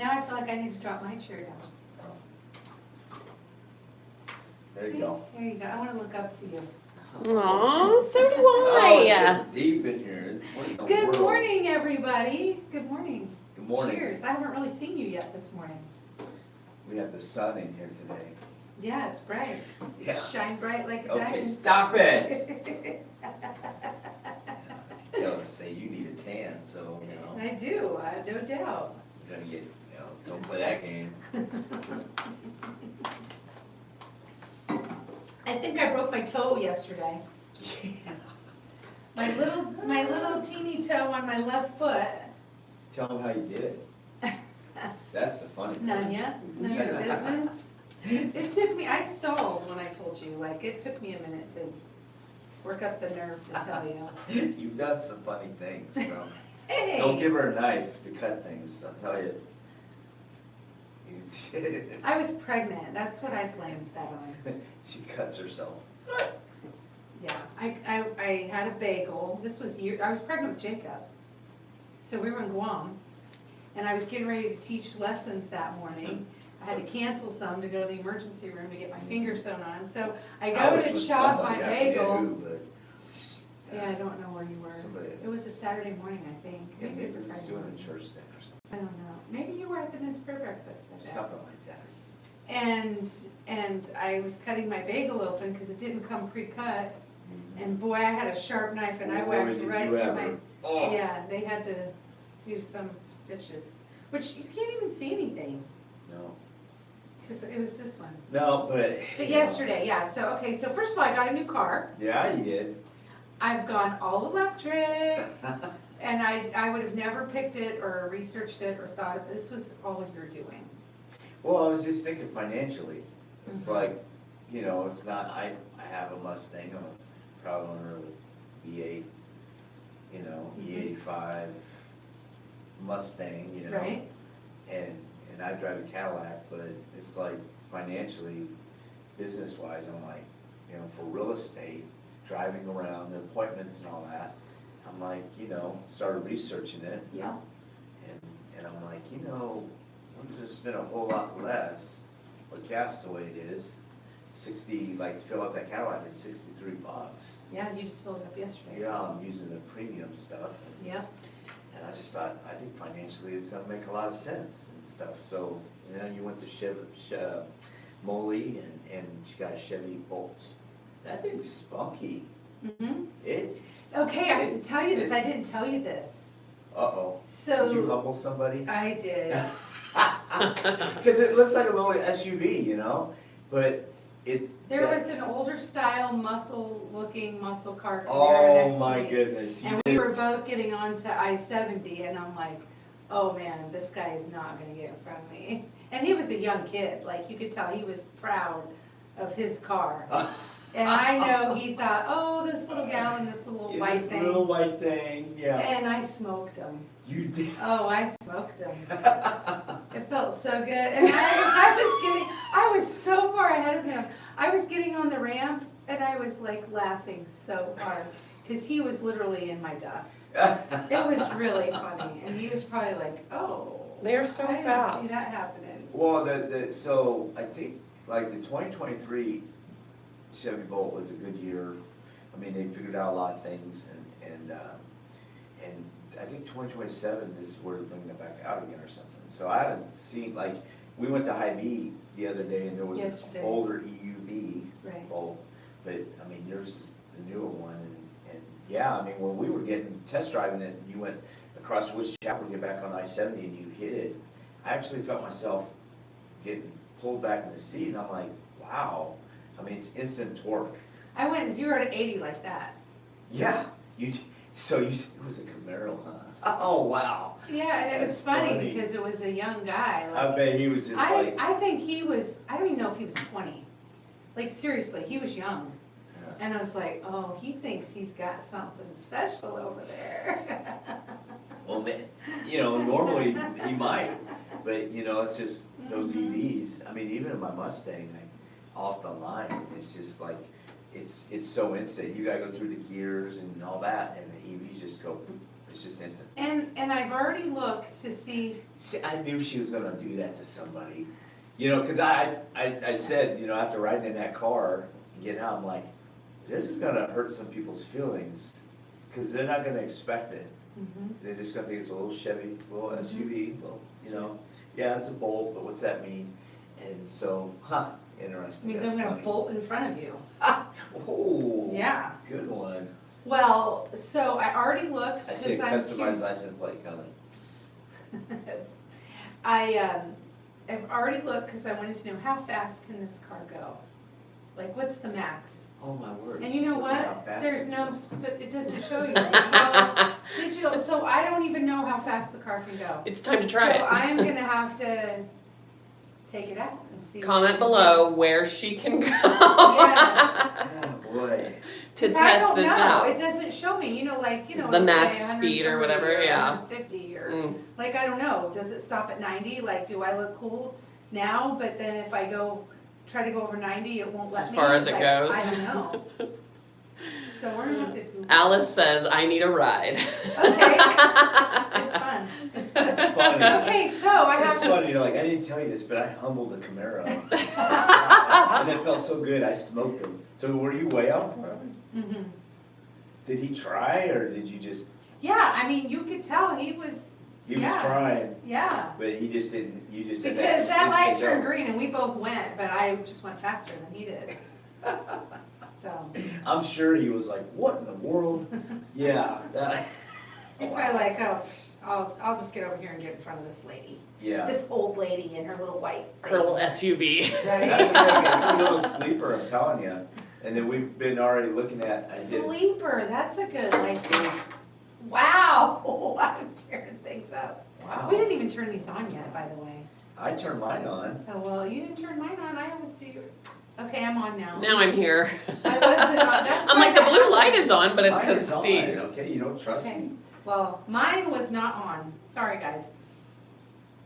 Now I feel like I need to drop my chair down. There you See? go. There you go. I want to look up to you. Aw, so do Oh, I. it's getting deep in here. What in the Good world? morning, everybody. Good morning. Good morning. Cheers. I haven't really seen you yet this morning. We have the sun in here today. Yeah, it's bright. Yeah. Shine bright like a Okay, diamond. stop it. Tell us, say you need a tan, so, you know, I do, no doubt. you're gonna get, don't play that game. I think I broke my toe yesterday. Yeah. My little teeny toe on my left foot. Tell them how you did it. That's the funny part. None yet? None of your business? It took me, I stalled when I told you, like, it took me a minute to work up the nerve to tell you. You've done some funny things, so. Hey! Don't give her a knife to cut things, I'll tell you. I was pregnant, that's what I blamed that on. She cuts herself. Yeah, I had a bagel, I was pregnant with Jacob. So we were in Guam, and I was getting ready to teach lessons that morning. I had to cancel some to go to the emergency room to get my finger sewn on, so I go was to with chop my somebody, I forget bagel. who, but, Yeah, I don't know where you were. Somebody. It was a Saturday morning, I think. Yeah, Maybe it was a maybe he was Friday doing morning. a church thing or something. I don't know. Maybe you were at the men's prayer breakfast. I bet. Something like that. And I was cutting my bagel open because it didn't come pre-cut. And boy, I had a sharp knife and I Boy, whacked did right you through ever. my. Oh. Yeah, they had to do some stitches, which you can't even see anything No. because it was this one. No, but. But you know. yesterday, yeah. So okay, so first of all, I got a new car. Yeah, you did. I've gone all electric. And I would have never picked it or researched it or thought of this was all you're doing. Well, I was just thinking financially. It's Mhm. like, it's not, I have a Mustang, I'm a proud owner of a V8, E85 Mustang, Right? and I drive a Cadillac, but it's like financially, business-wise, I'm like, for real estate, driving around, the appointments and all that, I'm like, started researching it, Yeah. and I'm like, I'm gonna spend a whole lot less with gas the way it is. 60, like to fill out that Cadillac is $63. Yeah, you just filled it up yesterday. Yeah, I'm using the premium stuff. Yep. And I just thought, I think financially it's gonna make a lot of sense and stuff. So, you went to Molly and she got a Chevy Bolt. That thing's spunky. Mm-hmm. It, Okay, I have to tell you this. I didn't tell you this. uh-oh. So Did you humble somebody? I did. Because it looks like a little SUV, but There was an older style muscle car Camaro Oh next to my me. goodness! And we were both getting onto I-70 and I'm like, oh man, this guy is not gonna get in front of me. And he was a young kid, like you could tell he was proud of his car. And I know he thought, oh, this little gal in this little white this thing. little white thing, yeah. And I smoked him. You did. Oh, I smoked him. It felt so good. And I was so far ahead of him. I was getting on the ramp and I was like laughing so hard because he was literally in my dust. It was really funny. And he was probably like, oh. They're so I didn't fast. see that happening. Well, so I think like the 2023 Chevy Bolt was a good year. I mean, they figured out a lot of things, and I think 2027 is where they're bringing it back out again or something. So I haven't seen, like, we went to Hy-Vee the other day and there was Yesterday. an older EUV Right. Bolt, but I mean, there's the newer one, and yeah, I mean, when we were getting test driving it, you went across Woods Chapel to get back on I-70 and you hit it. I actually felt myself getting pulled back in the seat, and I'm like, wow. I mean, it's instant torque. I went 0 to 80 like that. Yeah, it was a Camaro, huh? Oh, wow. Yeah, and it was That's funny funny. because it was a young guy. I bet he was just like, I think he was, I don't even know if he was 20. Like seriously, he was young. Yeah. And I was like, oh, he thinks he's got something special over there. well, man, normally he might, but it's just those EVs. I mean, even in my Mustang, like, off the line, it's just like, it's so instant. You gotta go through the gears and all that, and the EVs just go, It's just instant. And I've already looked to see, See, I knew she was gonna do that to somebody. You know, cause I said, you know, after riding in that car and getting out, I'm like, this is gonna hurt some people's feelings. Cause they're not gonna expect it. They're just gonna think it's a little Chevy, little SUV, little, you know, yeah, it's a Bolt, but what's that mean? And so, interesting. means That's I'm gonna funny. bolt in front of you. Oh, Yeah. good one. Well, so I already looked, I see a because I'm customized license plate coming. I've already looked, cause I wanted to know how fast can this car go? Like, what's the max? Oh my word. And you know Look at how what? fast There's it no, goes. but it doesn't show you, it's all digital, so I don't even know how fast the car can go. It's time to try So it. I'm gonna have to take it out and see. what Comment I can below where she can go. Yes. Oh boy. To do. 'Cause I test don't this know. out. It doesn't show me, you know, like, you know. The it'll say max speed or 130 whatever, or yeah. 150 or, Mm. like, I don't know, does it stop at 90? Like, do I look cool now, but then if I try to go over 90, it won't let me? As far as it Like, goes. I don't know. So we're gonna have to Google. Alice says, I need a ride. Okay. It's fun. It's fun. That's funny. Okay, so I It's have to. funny, you're like, I didn't tell you this, but I humbled a Camaro. And it felt so good, I smoked him. So were you way out in front of him? Mhm. Did he try, or did you just, Yeah, I mean, you could tell he was, he was Yeah. trying, yeah. but he just didn't, you just said that. Because that light instant turned go. green and we both went, but I just went faster than he did. So, I'm sure he was like, what in the world? Yeah, that, he's probably like, oh, I'll just get over here and get in front of this lady. yeah. This old lady in her little white Her little SUV. Right? That's the thing, it's a little sleeper, I'm telling you. And then we've been already looking at, I did, Sleeper, that's a good, like, wow, I'm tearing things up. wow. We didn't even turn these on yet, by the way. I turned mine on. Oh, well, you didn't turn mine on, I always do. Okay, I'm on now. Now I'm here. I wasn't on, that's I'm why like, the I blue have- light is on, but it's Mine because is on, Steve. okay, you don't trust Okay. me? Well, mine was not on. Sorry, guys.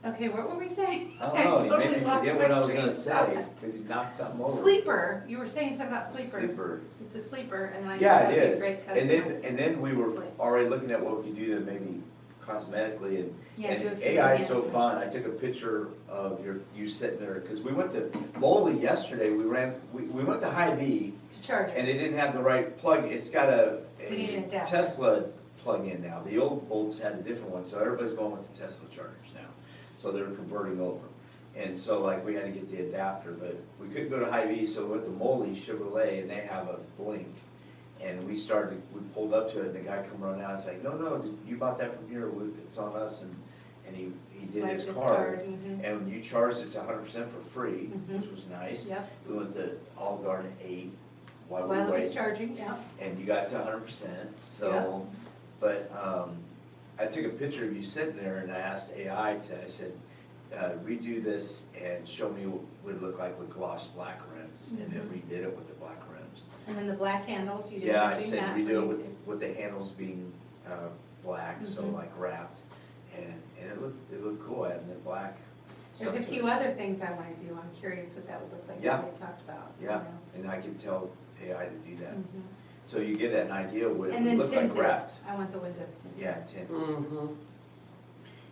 Okay, what were we saying? I don't know, you totally made me lost forget my what I was train gonna of say, thought. cause you knocked something over. Sleeper. You were saying something about sleeper. Sleeper. It's a sleeper, and then I Yeah, said it that'd be is. great And then, customized. and then we were already looking at what we could do to maybe cosmetically and, Yeah, do a and few AI is so enhancements. fun. I took a picture of you sitting there, cause we went to Moley yesterday, we went to Hy-Vee To charge and it. it didn't have the right plug, it's got We need an a adapter. Tesla plug-in now. The old Bolts had a different one, so everybody's going with the Tesla chargers now. So they're converting over. And so like we had to get the adapter, but we couldn't go to Hy-Vee, so we went to Moley Chevrolet and they have a Blink. And we pulled up to it and the guy come running out and was like, no, you bought that from here, it's on us. And he did Swipe his this card. mhm. And you charged it to 100% for free, Mhm. which was nice. Yep. We went to Olive Garden 8 while we While it was waited, charging, yeah. and you got to 100%. So, but I took a picture of you sitting there and I asked AI I said, redo this and show me what it would look like with gloss black rims, and it redid it with the black rims. And then the black handles, you did Yeah, I everything said that for redo me it with, too. with the handles being black, so Mhm. like wrapped, and it looked cool, adding the black. There's stuff a to few it. other things I wanna do. I'm curious what that would look like Yeah. that we talked about. you Yeah. know? And I could tell AI to do that. Mhm. So you get an idea what it And would then look like tinted. wrapped. I want the windows tinted. Yeah, tinted. Mm-hmm.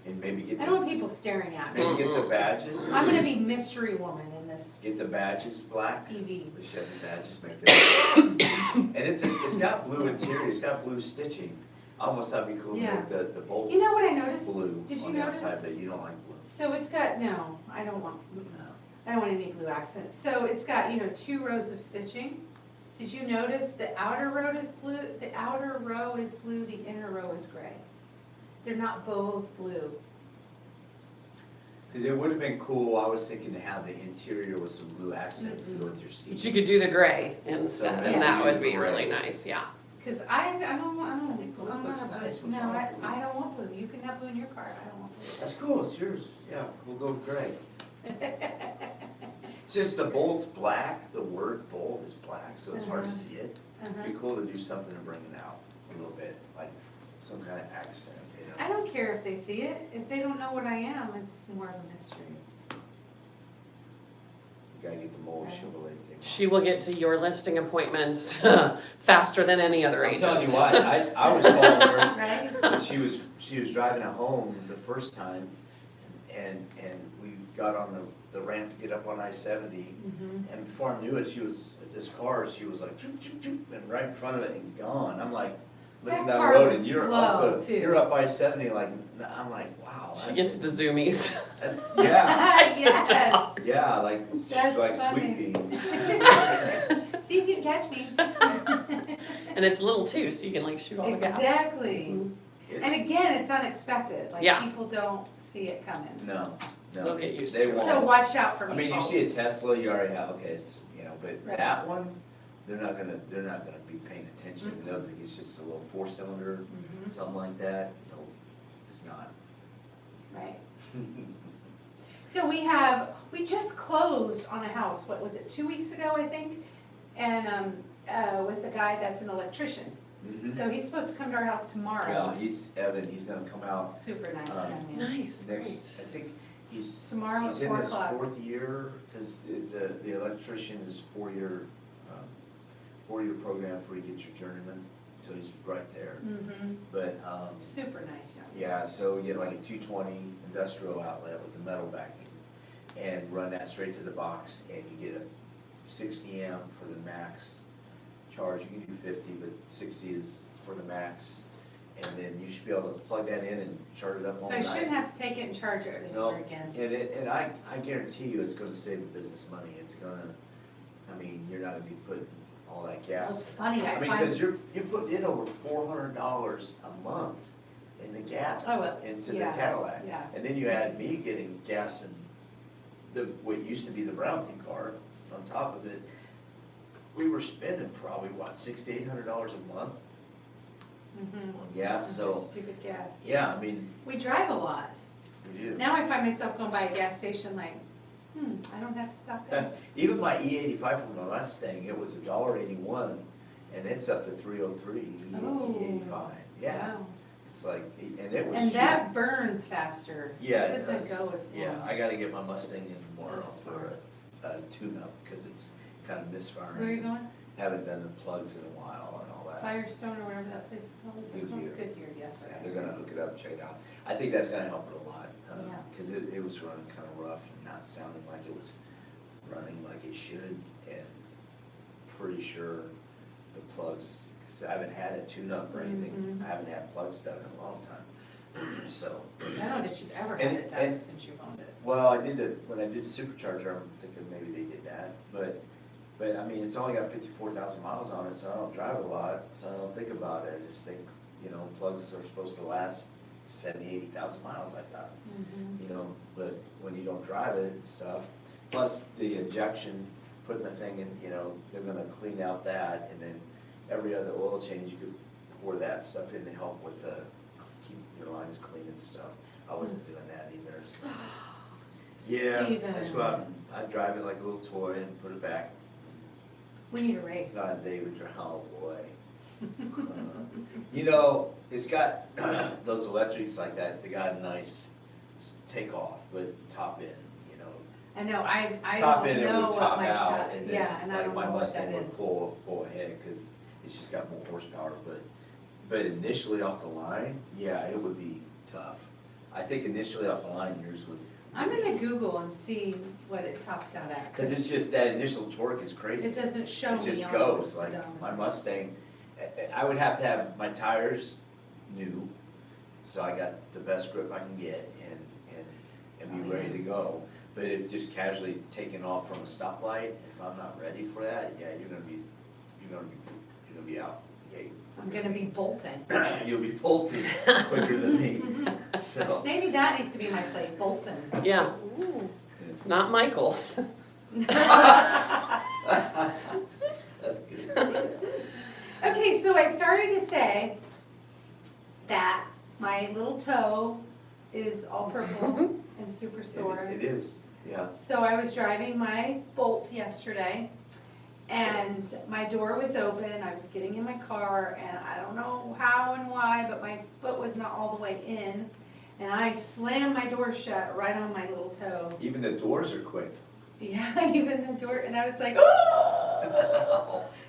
And maybe get I don't the, want people staring at me. maybe get the badges. I'm gonna be mystery woman in this Get the badges black. EV. The Chevy badges make that. And it's got blue interior, it's got blue stitching. Almost that'd be cool to Yeah. make the bolt You know what I noticed? blue Did you on the notice? outside, but you don't like blue. So it's got, no, I don't want, No. I don't want any blue accents. So it's got, 2 rows of stitching. Did you notice the outer row is blue, the outer row is blue, the inner row is gray? They're not both blue. Cause it would have been cool, I was thinking to have the interior with some blue accents with your seat. But you could do the gray instead, So, and yeah. that would be Gray. really nice, yeah. Cause I don't want, Blue I'm looks not a nice. blue, What's no, wrong I with blue? don't want blue. You can have blue in your car, I don't want blue. That's cool, it's yours, yeah, we'll go gray. It's just the bolt's black, the word bolt is black, so it's hard to see it. It'd be cool to do something to bring it out a little bit, like some kind of accent, I don't care if they see it. If they don't know what I am, it's more of a mystery. gotta get the mold Chevrolet thing. She will get to your listing appointments faster than any other I'm agent. telling you what, I was calling her, Right? when she was driving at home the first time, and we got on the ramp to get up on I-70, Mhm. and before I knew it, this car, she was like, choop, choop, choop, and right in front of it and gone. I'm like, looking That down car the road, was and you're slow, too. you're up I-70, like, I'm like, wow. She gets the zoomies. Yeah, Yes. yeah, like, That's like funny. Sweet Pea. See if you can catch me. And it's little too, so you can like shoot all the gaps. Exactly. Mhm. And again, it's unexpected, like Yeah. people don't see it coming. No, They'll get used they to it. won't. So watch out for me. I mean, you folks. see a Tesla, you already have, okay, but Right. that one, they're not gonna be paying attention. They'll think it's just a little 4-cylinder, Mhm. something like that. No, it's not. Right. So we just closed on a house, what was it, 2 weeks ago, I think? And, with a guy that's an electrician. Mhm. So he's supposed to come to our house tomorrow. Yeah, he's gonna come out Super nice Um, young man. Nice, next, great. I think he's Tomorrow at in 4 his o'clock. 4th year, cause the electrician is 4-year program before you get your journeyman, so he's right there. Mm-hmm. But, Super nice young man. yeah, so you get like a 220 industrial outlet with the metal backing, and run that straight to the box, and you get a 60 amp for the max charge. You can do 50, but 60 is for the max, and then you should be able to plug that in and charge it up all So I night. shouldn't have to take it and charge it No. anymore again. And I guarantee you, it's gonna save the business money. It's gonna, I mean, you're not gonna be putting all that Well, it's gas. funny, I I mean, find. cause you're putting in over $400 a month in the gas Oh, well, into the yeah, Cadillac. yeah. And then you add me getting gas in what used to be the Brown team car on top of it. We were spending probably, what, $600 to $800 a month Mhm. on gas, Just so, stupid gas. yeah, I mean, We drive a lot. we do. Now I find myself going by a gas station like, I don't have to stop there. Even my E85 from the last thing, it was $1.81, and it's up to 303 Oh. E85. Yeah, Wow. it's like, and it was And cheap. that burns faster. Yeah, It it doesn't does. go as long. Yeah, I gotta get my Mustang in tomorrow That's for a tune-up, because it's kind of misfiring. Where are you going? Haven't done the plugs in a while and all that. Firestone or whatever that place is called. Is it called? Goodyear. Goodyear, yes. Yeah, okay. they're gonna hook it up, check it out. I think that's gonna help it a lot, Yeah. cause it was running kinda rough and not sounding like it was running like it should, and pretty sure the plugs, cause I haven't had a tune-up or anything, Mhm. I haven't had plugs done in a long time, so. I don't know that you've ever had And- it done and- since you've owned it. Well, I did when I did supercharger, I'm thinking maybe they did that, but I mean, it's only got 54,000 miles on it, so I don't drive a lot, so I don't think about it, I just think, plugs are supposed to last 70,000 to 80,000 miles, I thought, but when you don't drive it and stuff, plus the injection, putting the thing in, they're gonna clean out that, and then every other oil change, you could pour that stuff in to help with keep your lines clean and stuff. I wasn't doing that either, so. Yeah, Steven. I just go out and I drive it like a little toy and put it back. We need a It's race. not a David drive, oh boy. It's got those electrics like that, they got a nice takeoff, but top end, I know, I top don't end it know would what top my out, top, and then yeah, and I like don't my know what Mustang that would is. pull ahead, cause it's just got more horsepower, but initially off the line, yeah, it would be tough. I think initially off the line, yours would. I'm gonna Google and see what it tops out at. Cause it's just, that initial torque is crazy. It doesn't show It me just on goes, this like odometer. my Mustang, I would have to have my tires new, so I got the best grip I can get and be Oh, ready yeah. to go. But if just casually taking off from a stoplight, if I'm not ready for that, yeah, you're gonna be out the gate. I'm gonna be bolting. You'll be bolting quicker than me, so. Maybe that needs to be my plate, Bolton. Yeah, not Michael. That's good. Okay, so I started to say that my little toe is all purple and super sore. It is, yeah. So I was driving my Bolt yesterday and my door was open. I was getting in my car and I don't know how and why, but my foot was not all the way in. And I slammed my door shut right on my little toe. Even the doors are quick. Yeah, even the door, and I was like,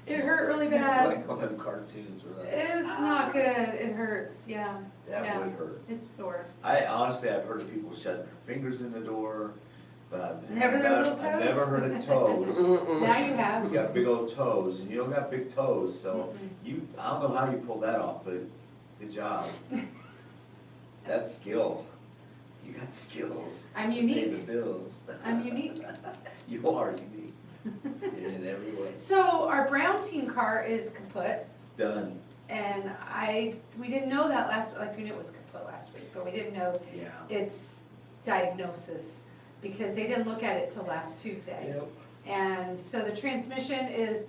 it hurt really bad. Like on them cartoons or that. It's not good, it hurts, yeah, That yeah. would hurt. It's sore. I honestly, I've heard of people shut their fingers in the door, but Never their little I've toes? never heard of toes. Now you have. You got big old toes, and you don't got big toes, so Mm-mm. I don't know how you pulled that off, but good job. That's skill. You got skills. I'm Pay unique. the bills. I'm unique. You are unique in every way. So our brown team car is kaput, It's done. and we didn't know that we knew it was kaput last week, but we didn't know Yeah. its diagnosis, because they didn't look at it till last Tuesday. Yep. And so the transmission is,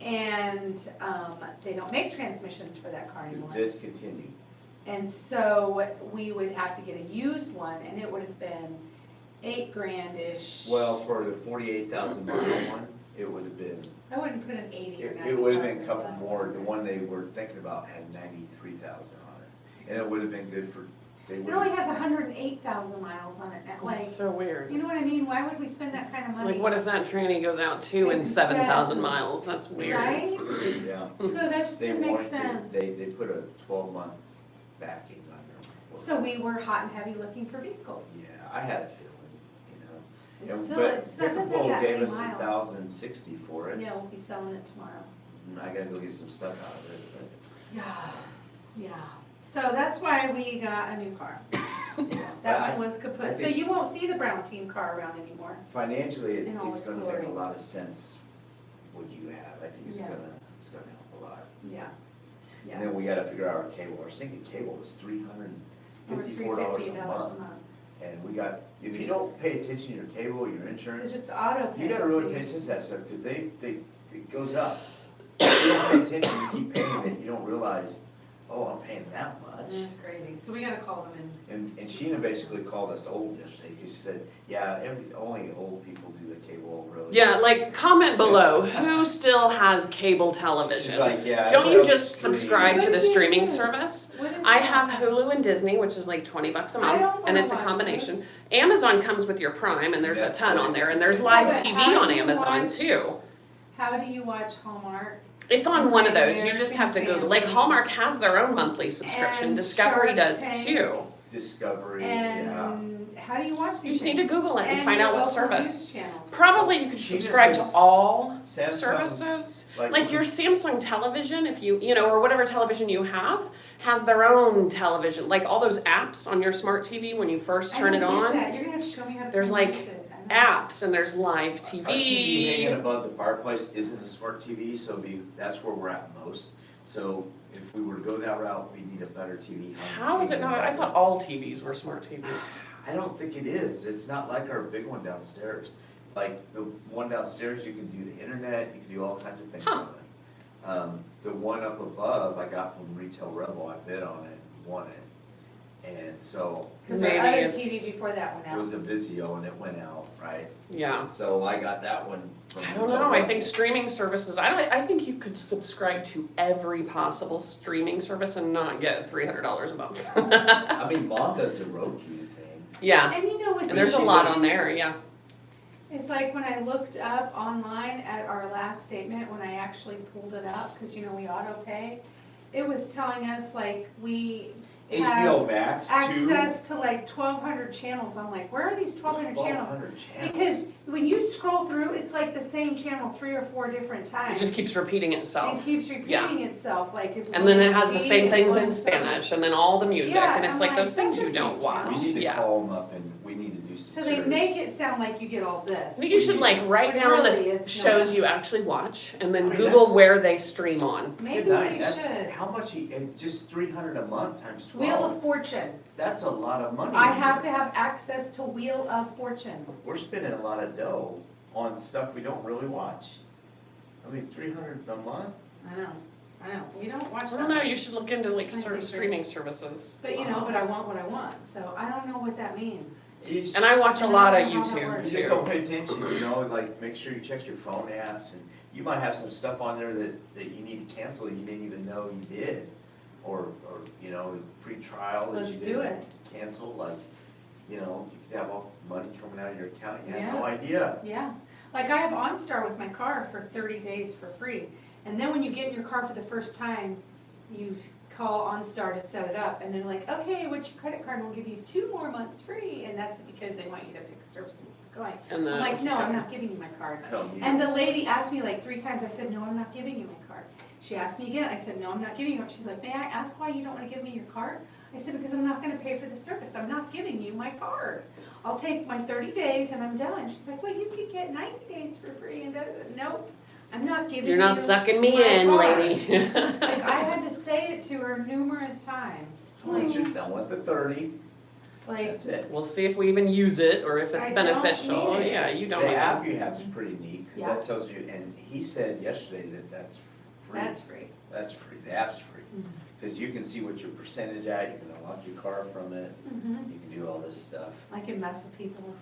and they don't make transmissions for that car anymore. Discontinued. And so we would have to get a used one, and it would have been $8,000-ish. Well, for the 48,000 mile one, it would have been. I wouldn't put an 80 or 90,000. It would have been a couple more. The one they were thinking about had 93,000 on it, and it would have been good for. They It would. only has 108,000 miles on it. Like, That's so weird. you know what I mean? Why would we spend that kind of money? Like, what if that tranny goes out too in 7,000 miles? That's weird. Right? Yeah. So that just They didn't make wanted to. sense. They put a 12-month backing on their. So we were hot and heavy looking for vehicles. Yeah, I had a feeling, It's And- still, but it's not that Pickleball many gave us miles. 1,060 for it. Yeah, we'll be selling it tomorrow. And I gotta go get some stuff out of it. Yeah, yeah. So that's why we got a new car. But, yeah, That but one was kaput. So think- you won't see the brown team car around anymore. financially, In all it's its gonna make a glory. lot of sense what you have. I think it's Yeah. gonna help a lot. Yeah. And then we gotta figure out our cable. I was thinking cable was Over $354 a $350 month. And we got, if you don't pay attention to your cable, your insurance, Because it's auto pay. you gotta so really you- pay attention to that stuff, cause it goes up. If you don't pay attention, you keep paying it, you don't realize, oh, I'm paying that much. That's crazy. So we gotta call them And Sheena basically called us old yesterday, she said, yeah, only old people do the cable, really. Yeah, like comment below, who still has cable television? She's like, yeah. Don't everyone you else just streams." subscribe to What the is streaming this? service? What is I that? have Hulu and Disney, which is like 20 bucks a I month, don't and wanna it's a watch combination. this. Amazon comes with your Prime, and there's a ton on there, and there's Yeah, live but TV how on do you Amazon watch- too. How do you watch Hallmark? It's on one of those, you American just have to Google, like Family. Hallmark has their own monthly subscription, And Discovery Shark does Tank. too. Discovery, yeah. And how do you watch these You just need to things? Google it and find your out what local service. news channels. Probably you could She just subscribe to says all Samsung, services. Like with your Samsung television, if you know, or whatever television you have, has their own television. Like all those apps on your smart TV when you first turn I it don't get on, that. You're gonna have to show me how to. There's, pronounce like, it. I don't know. apps, and there's live Our TV hanging TV. above the fireplace isn't a smart TV, so that's where we're at most. So if we were to go that route, we need a better TV. How is it not? I thought all TVs were smart TVs. I don't think it is. It's not like our big one downstairs. Like the one downstairs, you can do the internet, you can do all kinds of things Huh. on it. The one up above, I got from Retail Rebel. I bid on it, and won it. And so Cause our Maybe other it's- TV before that went it out. was a Vizio and it went out, right? Yeah. And so I got that one from I don't Retail know. I Rebel. think streaming services. I think you could subscribe to every possible streaming service and not get $300 a month. I mean, Mom does the Roku thing. Yeah, And you know what? and there's a lot on there. Yeah. It's like when I looked up online at our last statement, when I actually pulled it up, cause you know we auto pay, it was telling us like we HBO have Max, access to like 1,200 channels. I'm like, where are these 1,200 channels? 1,200 channels. Because when you scroll through, it's like the same channel 3 or 4 different It times. just keeps repeating It itself. keeps repeating itself, like it's. And then it has one the same HD things and in one Spanish, and then all the music, Yeah, and it's I'm like like, those things that you don't doesn't watch. count. We need to Yeah. call them up and we need to do some So they service. make it sound like you get all this. You should like write But down really, the it's shows not. you actually watch, and then I mean, Google that's- where they stream on. Maybe Good night. we That's should. how much? Just 300 a month times 12. Wheel of Fortune. That's a lot of money. I have to have access to Wheel of Fortune. We're spending a lot of dough on stuff we don't really watch. I mean, 300 a month. I know. We don't watch I that. don't know. much. You should look into like I think so. streaming services. But you know, but I want what I want, so I don't know what that means. And I watch a And lot I of don't know how that YouTube works. You just don't too. pay attention, you know, like make sure you check your phone apps and you might have some stuff on there that you need to cancel you didn't even know you did. Or you know, free trial that Let's you do didn't it. cancel, like, you know, you could have all money come coming out of your account, you Yeah. had no idea. Yeah, like I have OnStar with my car for 30 days for free. And then when you get in your car for the first time, you call OnStar to set it up, and they're like, okay, what's your credit card? We'll give you 2 more months free, and that's because they want you to pick a service and keep going. And I'm like, no, I'm not giving you my card. No, you And the just- lady asked me like 3 times, I said, no, I'm not giving you my card. She asked me again, I said, no, I'm not giving you it. She's like, may I ask why you don't wanna give me your card? I said, because I'm not gonna pay for the service, I'm not giving you my card. I'll take my 30 days and I'm done. She's like, well, you could get 90 days for free, and nope, I'm not giving you. You're not sucking me my in, card. lady. Like, I had to say it to her numerous times. I want the 30, Like, that's it. We'll see if we even use it or if it's I don't beneficial. need it. Yeah, you don't. The even- app you have is pretty neat, cause Yeah. that tells you, and he said yesterday that that's free. that's free. That's free, the app's free, Mhm. cause you can see what your percentage at, you can unlock your car from it, Mhm. you can do all this stuff. I can mess with people.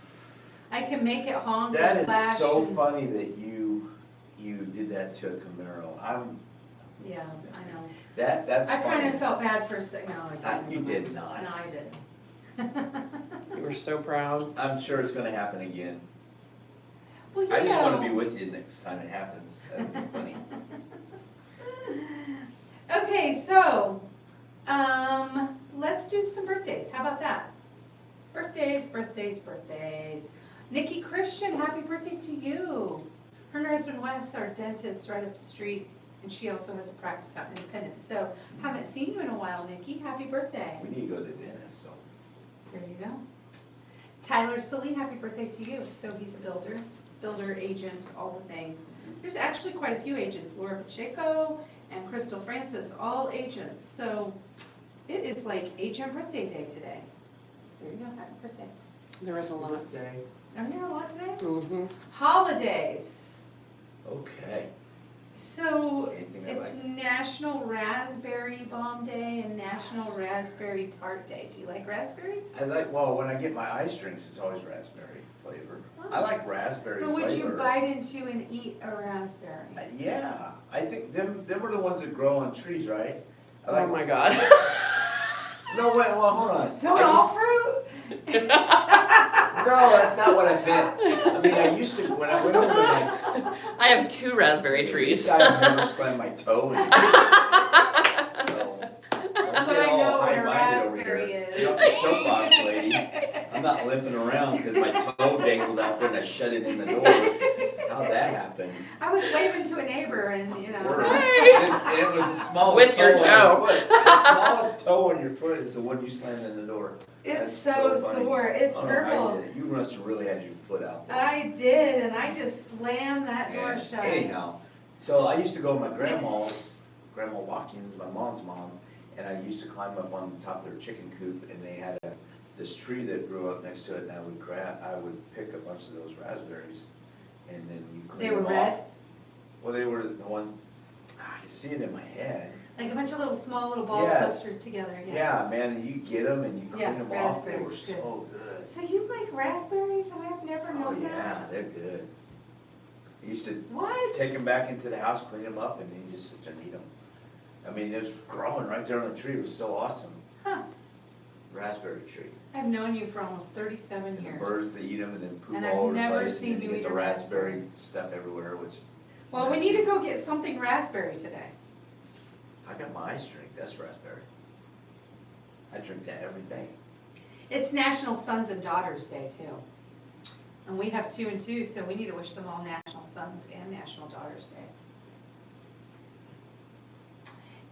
I can make it honk That and is flash. so and- funny that you did that to a Camaro. Yeah, I know. That's I funny. kind of felt bad for a second. No, I didn't. You did not. No, I didn't. You were so proud. I'm sure it's gonna happen again. Well, you I just wanna know. be with you next time it happens, that'd be funny. Okay, so, let's do some birthdays. How about that? Birthdays, birthdays, birthdays. Nikki Christian, happy birthday to you. Her and her husband Wes are dentists right up the street, and she also has a practice out in Independence. So, haven't seen you in a while, Nikki. Happy birthday. We need to go to the dentist, so. There you go. Tyler Sully, happy birthday to you. So he's a builder agent, all the things. There's actually quite a few agents, Laura Pacheco and Crystal Francis, all agents. So it is like agent birthday day today. There you go, happy birthday. There was a lot. Are there a lot today? Mm-hmm. Holidays. Okay. So Anything I it's like? National Raspberry Bomb Day and National Raspberry Tart Day. Do you like raspberries? Well, when I get my ice drinks, it's always raspberry flavor. I like raspberry But flavor. would you bite into and eat a raspberry? Yeah, I think them are the ones that grow on trees, right? I Oh like, my god. no, wait, well, hold on. Don't I all just- fruit? No, that's not what I meant. I mean, I used to, when I went over to my I have 2 raspberry trees. I've never slammed my toe in it. So, don't But get I all know what a high-minded over raspberry here. is. Get off the soapbox, lady. I'm not limping around because my toe dangled out there and I shut it in the door. How'd that happen? I was waving to a neighbor and, you know. Right. It was the smallest With your toe toe. on your foot. The smallest toe on your foot is the one you slammed in the door. It's That's so funny. sore, it's I don't know how you purple. did it. You must have really had your foot out there. I did, and I just slammed that door And shut. anyhow, so I used to go to my Grandma Watkins, my mom's mom, and I used to climb up on top of their chicken coop, and they had this tree that grew up next to it, and I would pick a bunch of those raspberries, and then you clean They were them red, off. Well, they were the one, I can see it in my head. like a bunch of small little ball Yes. clusters together, yeah. Yeah, man, and you get them and you Yeah, clean them off, they were raspberries, so good. So you like raspberries? I've never Oh known yeah, that. they're good. I used to What? take them back into the house, clean them up, and then you just sit there and eat them. I mean, it was growing right there on the tree. It was so awesome. Huh. Raspberry tree. I've known you for almost 37 And the years. birds, they eat them and then poop And all I've over the never place. seen and then you get eat the a raspberry. raspberry stuff everywhere, which. Well, we need to go get something raspberry today. I got my ice drink. That's raspberry. I drink that every day. It's National Sons and Daughters Day too. And we have 2 and 2, so we need to wish them all National Sons and National Daughters Day.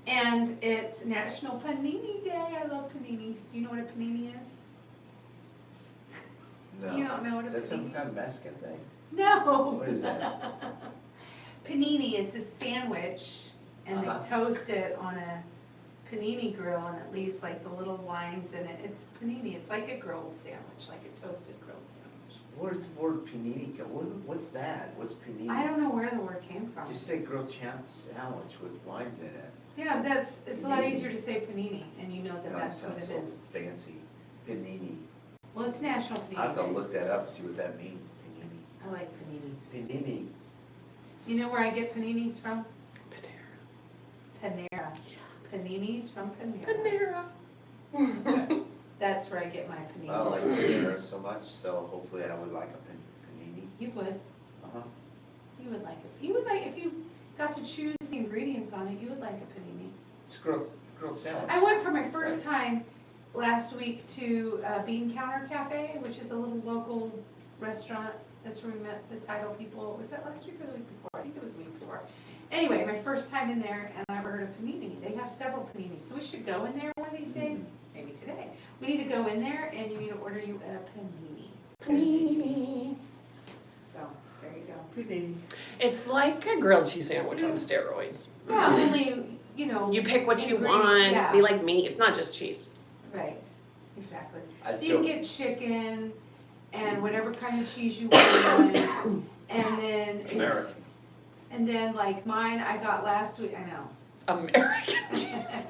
And it's National Panini Day. I love paninis. Do you know what a panini is? No. You don't know what a Is that some panini kind is? of Mexican thing? No. What is that? Panini, it's a sandwich, and Uh-huh. they toast it on a panini grill, and it leaves like the little lines in it. It's panini. It's like a grilled sandwich, like a toasted grilled sandwich. Where's the word panini? What's that? What's panini? I don't know where the word came from. Just say grilled sandwich with lines in it. Yeah, it's a lot Panini. easier to say panini, and you know that That that's what it sounds so is. fancy. Panini. Well, it's National I have to Panini Day. look that up, see what that means. I like paninis. Panini. You know where I get paninis from? Panera. Panera. Paninis from Panera. Panera. That's where I get my paninis. I don't like dinner so much, so hopefully I would like a panini. You would. Uh-huh. You would like it. You would like, if you got to choose the ingredients on it, you would like a panini. It's grilled sandwich. I went for my first time last week to Bean Counter Cafe, which is a little local restaurant. That's where we met the title people. Was that last week or the week before? I think it was the week before. Anyway, my first time in there, and I ordered a panini. They have several paninis, so we should go in there one of these days. Maybe today. We need to go in there, and you need to order you a panini. Panini. So there you go. Panini. It's like a grilled cheese sandwich on steroids. Yeah, only You pick what you Ingredient, want. yeah. Be like meat. It's not just cheese. Right. Exactly. I So you still, can get chicken and whatever kind of cheese you want, and then like mine I got last week. I know. American cheese.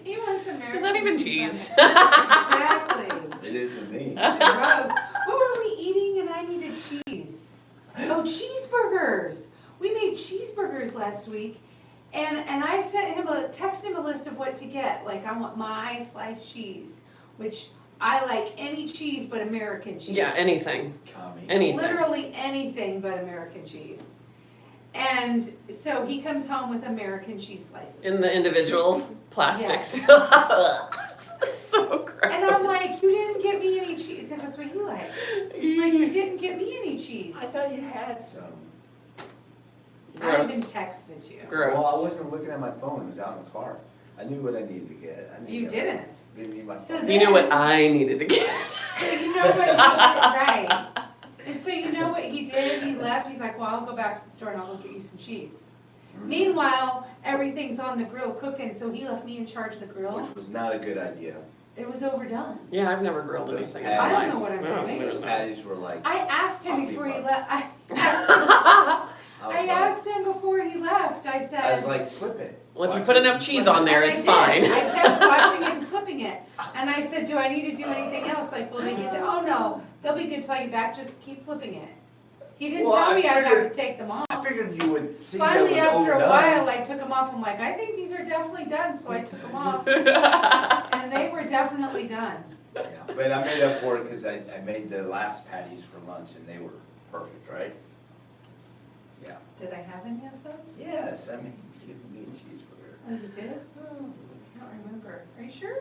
He wants American. It's not even cheese. cheese. Exactly. it is to me. Gross. What were we eating? And I needed cheese. Oh, cheeseburgers. We made cheeseburgers last week, and I texted him a list of what to get. Like I want my sliced cheese, which I like any cheese but American cheese. Yeah, anything. Kami. Anything. Literally anything but American cheese. And so he comes home with American cheese slices. In the individual plastics. So gross. And I'm like, you didn't get me any cheese, because that's what you like. Like, you didn't get me any cheese. I thought you had some. I Gross. even texted you. Gross. Well, I wasn't looking at my phone. It was out in the car. I knew what I needed to get. You didn't. Didn't need my So phone. then- You knew what I needed to get. So you know what he did, right? And so you know what he did? He left. He's like, well, I'll go back to the store and I'll go get you some cheese. Meanwhile, everything's on the grill cooking, so he left me in charge of the grill. Which was not a good idea. It was overdone. Yeah, I've never grilled Those anything. patties- I don't know what I'm doing. Those patties were like. I asked him Coffee before he puffs. left. I I asked him before he left. I said. I was like, flip it. Well, if you Watch put it. enough cheese Flip it. on there, And it's I fine. did. I kept watching it and flipping it. And I said, do I need to do anything else? Like, will they get to, oh no, they'll be good till I get back, just keep flipping it. He didn't Well, tell I me I'd have figured- to take them off. I figured you would see that Finally, was after a overdone. while, I took them off. I'm like, I think these are definitely done, so I took them off. And they were definitely done. Yeah, but I made up for it because I made the last patties for lunch and they were perfect, right? Yeah. Did I have any of those? Yes, I mean, you give me a cheeseburger. Oh, you did? Oh, I don't remember. Are you sure?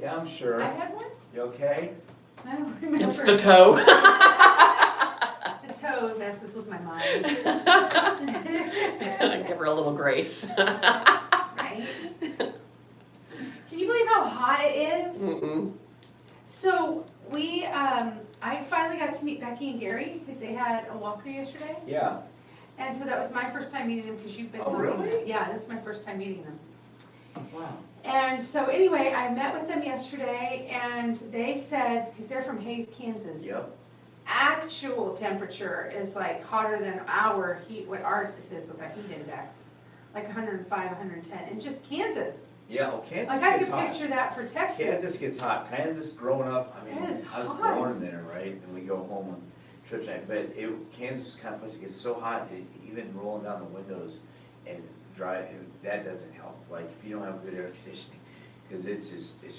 Yeah, I'm sure. I had one? You okay? I don't remember. It's the toe. The toe messes with my mind. Give her a little grace. Right? Can you believe how hot it is? Mm-mm. So we, I finally got to meet Becky and Gary because they had a walkthrough yesterday. Yeah. And so that was my first time meeting them because you've been Oh, helping really? them. Yeah, this is my first time meeting them. Wow. And so anyway, I met with them yesterday and they said, because they're from Hayes, Kansas. Yep. Actual temperature is like hotter than our heat, what ours is with our heat index. Like 105, 110 in just Kansas. Yeah, well, Kansas Like I gets could hot. picture that for Texas. Kansas gets hot. Kansas growing up, I mean, It is I was hot. born there, right? And we go home on trips, but Kansas is the kind of place that gets so hot, even rolling down the windows and that doesn't help. Like if you don't have good air conditioning, because it's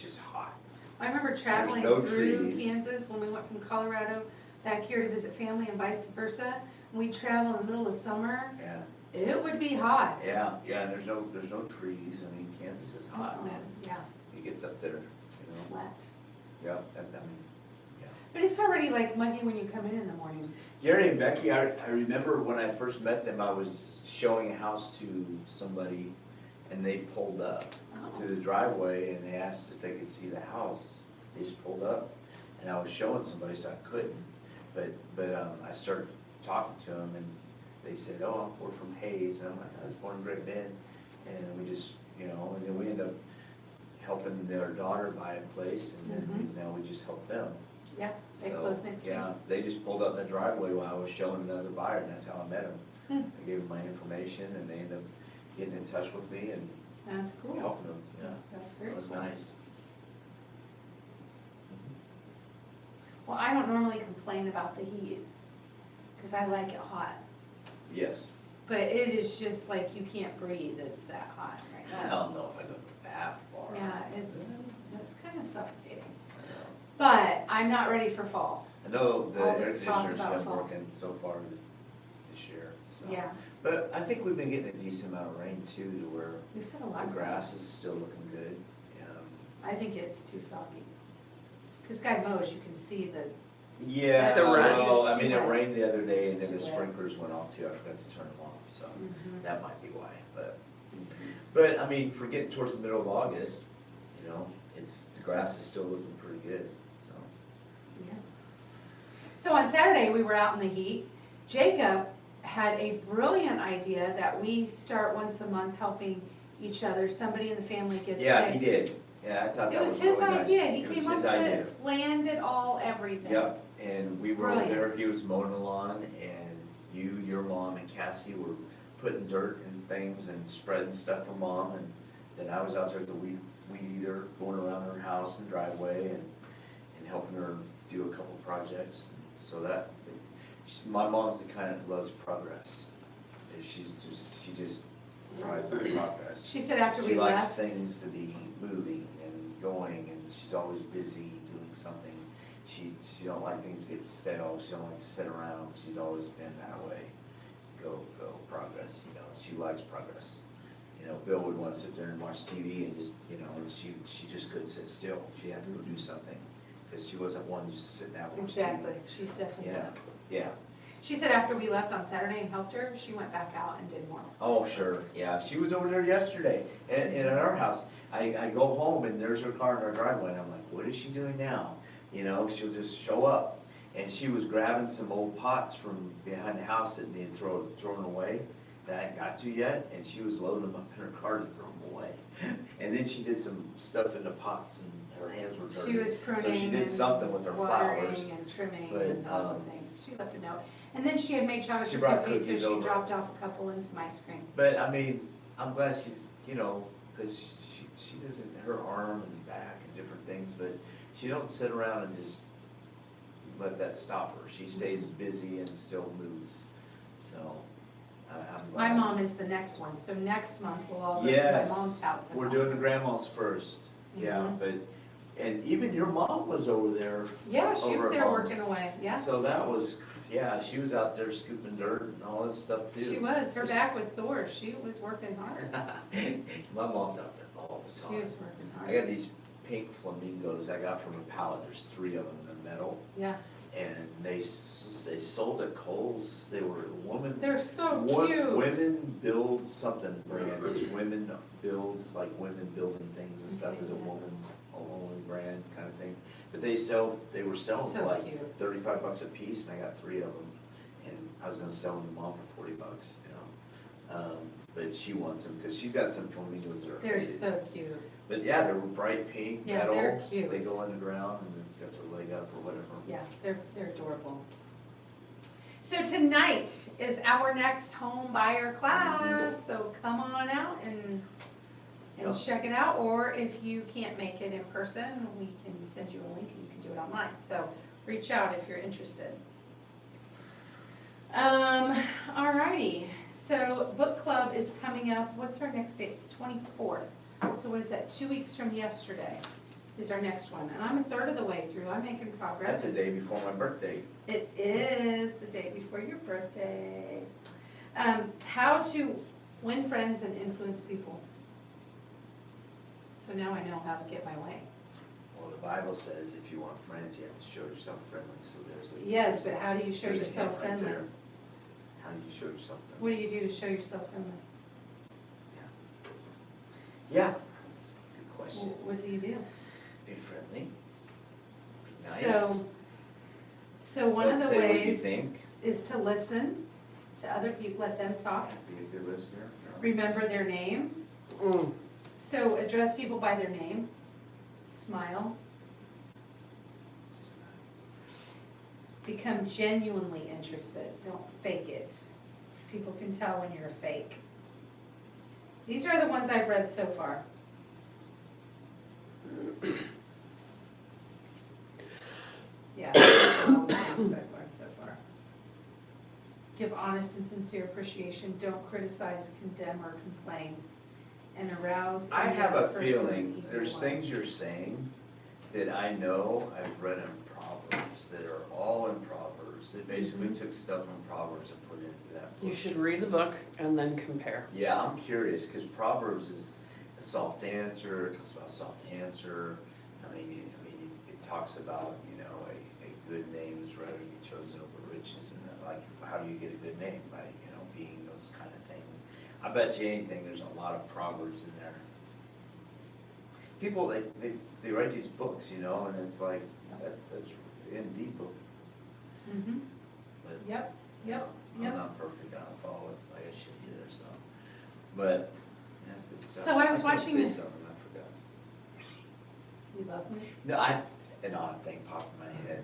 just hot. I remember traveling no through trees. Kansas when we went from Colorado back here to visit family and vice versa. We'd travel in the middle of summer. Yeah. It would be hot. Yeah, and there's no trees. I mean, Kansas is hot, man. Yeah, It gets up there, it's you know. flat. Yeah, that's, I mean. But it's already like muggy when you come in the morning. Gary and Becky, I remember when I first met them, I was showing a house to somebody and they pulled up Oh. to the driveway and they asked if they could see the house. They just pulled up and I was showing somebody, so I couldn't. But I started talking to them and they said, oh, we're from Hayes. And I'm like, I was born in Great Bend. And we just, and then we ended up helping their daughter buy a place and then now we just help them. Yeah, they So, close next week. yeah, they just pulled up in the driveway while I was showing another buyer, and that's how I met them. I gave them my information, and they ended up getting in touch with me and That's cool. helping them. Yeah, That's very it was cool. nice. Well, I don't normally complain about the heat because I like it hot. Yes. But it is just like you can't breathe. It's that hot right I now. don't know if I go that far. Yeah, it's kind of suffocating. But I'm not ready for fall. I know the All air this talk conditioner's about been fall. working so far this year, so. Yeah, But I think we've been getting a decent amount of rain too, to where we've had a the lot of grass is still looking good. I think it's too soggy. Cause guy mows, you can see the, Yeah, The rust. well, I It's mean, too it wet. rained the other day and It's then the too wet. sprinklers went off too, I forgot to turn them off, so Mhm. that might be why, but I mean, for getting towards the middle of August, you know, the grass is still looking pretty good, so. yeah. So on Saturday, we were out in the heat. Jacob had a brilliant idea that we start once a month helping each other. Somebody in the family gets Yeah, he picked. did, yeah, I thought It that was was his really nice. idea. He It was came up his with idea. it, planned it all, everything. Yep, and we were over Brilliant. there, he was mowing the lawn, and you, your mom, and Cassie were putting dirt and things and spreading stuff for mom, and then I was out there with the weed eater, going around her house and driveway, and helping her do a couple projects, and so that, my mom's the kind that loves progress. She just thrives on progress. She said after She we likes left, things to be moving and going, and she's always busy doing something. She don't like things to get stale, she don't like to sit around, she's always been that way. Go, progress, you know, she likes progress. You know, Bill would wanna sit there and watch TV and just, you know, and she just couldn't sit still, she had to go do something, cause she wasn't one just sitting down and watch TV. exactly, she's definitely Yeah, not. yeah, She said after we left on Saturday and helped her, she went back out and did more. oh, sure, yeah, she was over there yesterday, and at our house, I go home and there's her car in our driveway, and I'm like, what is she doing now? You know, she'll just show up, and she was grabbing some old pots from behind the house that needed thrown away, that I hadn't got to yet, and she was loading them up in her car to throw them away. And then she did some stuff in the pots, and her hands were dirty. She was pruning So she did and something with her flowers. watering and trimming but, and all the things. She left a note. And then she had made chocolate She chip brought cookies, so cookies she over. dropped off a couple and some ice cream. But I mean, I'm glad she's, you know, cause she doesn't, her arm and back and different things, but she don't sit around and just let that stop her. She stays busy and still moves, so I'm My glad. mom is the next one, so next month we'll all go to Yes, my mom's house. and we're help. doing the grandma's first, yeah, Mhm. but, and even your mom was over there. Yeah, she over was at there mom's. working away, yeah. So that was, yeah, she was out there scooping dirt and all this stuff too. She was, her back was sore, she was working hard. My mom's out there all the time. She was working I hard. got these pink flamingos I got from a pallet, there's 3 of them in metal, Yeah, and they sold at Kohl's, they were women. they're so wo- cute. Women build something brands, women build, like women building things and stuff is a woman's only brand kind of thing. But they were selling for So like cute. 35 bucks a piece, and I got 3 of them, and I was gonna sell them to mom for 40 bucks, you know. But she wants them, cause she's got some flamingos that are They're faded. so cute. But yeah, they were bright pink, Yeah, metal. they're cute. They go underground and they've got their leg up or whatever. Yeah, they're adorable. So tonight is our next home buyer class, so come on out and Yeah. check it out, or if you can't make it in person, we can send you a link and you can do it online, so reach out if you're interested. Alrighty, so book club is coming up, what's our next date, the 24th, so what is that, 2 weeks from yesterday is our next one, and I'm a third of the way through, I'm making progress. That's the day before my birthday. It is the day before your birthday. How to win friends and influence people. So now I know how to get my way. Well, the Bible says if you want friends, you have to show yourself friendly, so there's a. Yes, but how do you show there's a yourself hint right friendly? there. How do you show yourself friendly? What do you do to show yourself friendly? Yeah, that's a good question. What do you do? Be friendly, be nice. So one of Don't the say what you ways think. is to listen to other people, let them talk, Be a good listener. remember their name. Mm. So address people by their name, smile, become genuinely interested, don't fake it. People can tell when you're a fake. These are the ones I've read so far. Yeah, that's all the ones I've learned so far. Give honest and sincere appreciation, don't criticize, condemn, or complain, and arouse. I in the have a other person feeling evil there's ones. things you're saying that I know, I've read in Proverbs that are all in Proverbs. They basically took stuff from Proverbs and put it into that book. You should read the book and then compare. Yeah, I'm curious because Proverbs is a soft answer. It talks about a soft answer. I mean, it talks about a good name is rather be chosen over riches, and like how do you get a good name by being those kind of things. I bet you anything there's a lot of Proverbs in there. People they write these books, and it's like that's in the book. Mm-hmm. But, Yep. I'm not perfect. I don't follow it like I should either. So, but that's good stuff. So I was was gonna watching say this- something, I forgot. You love me? No, an odd thing popped in my head.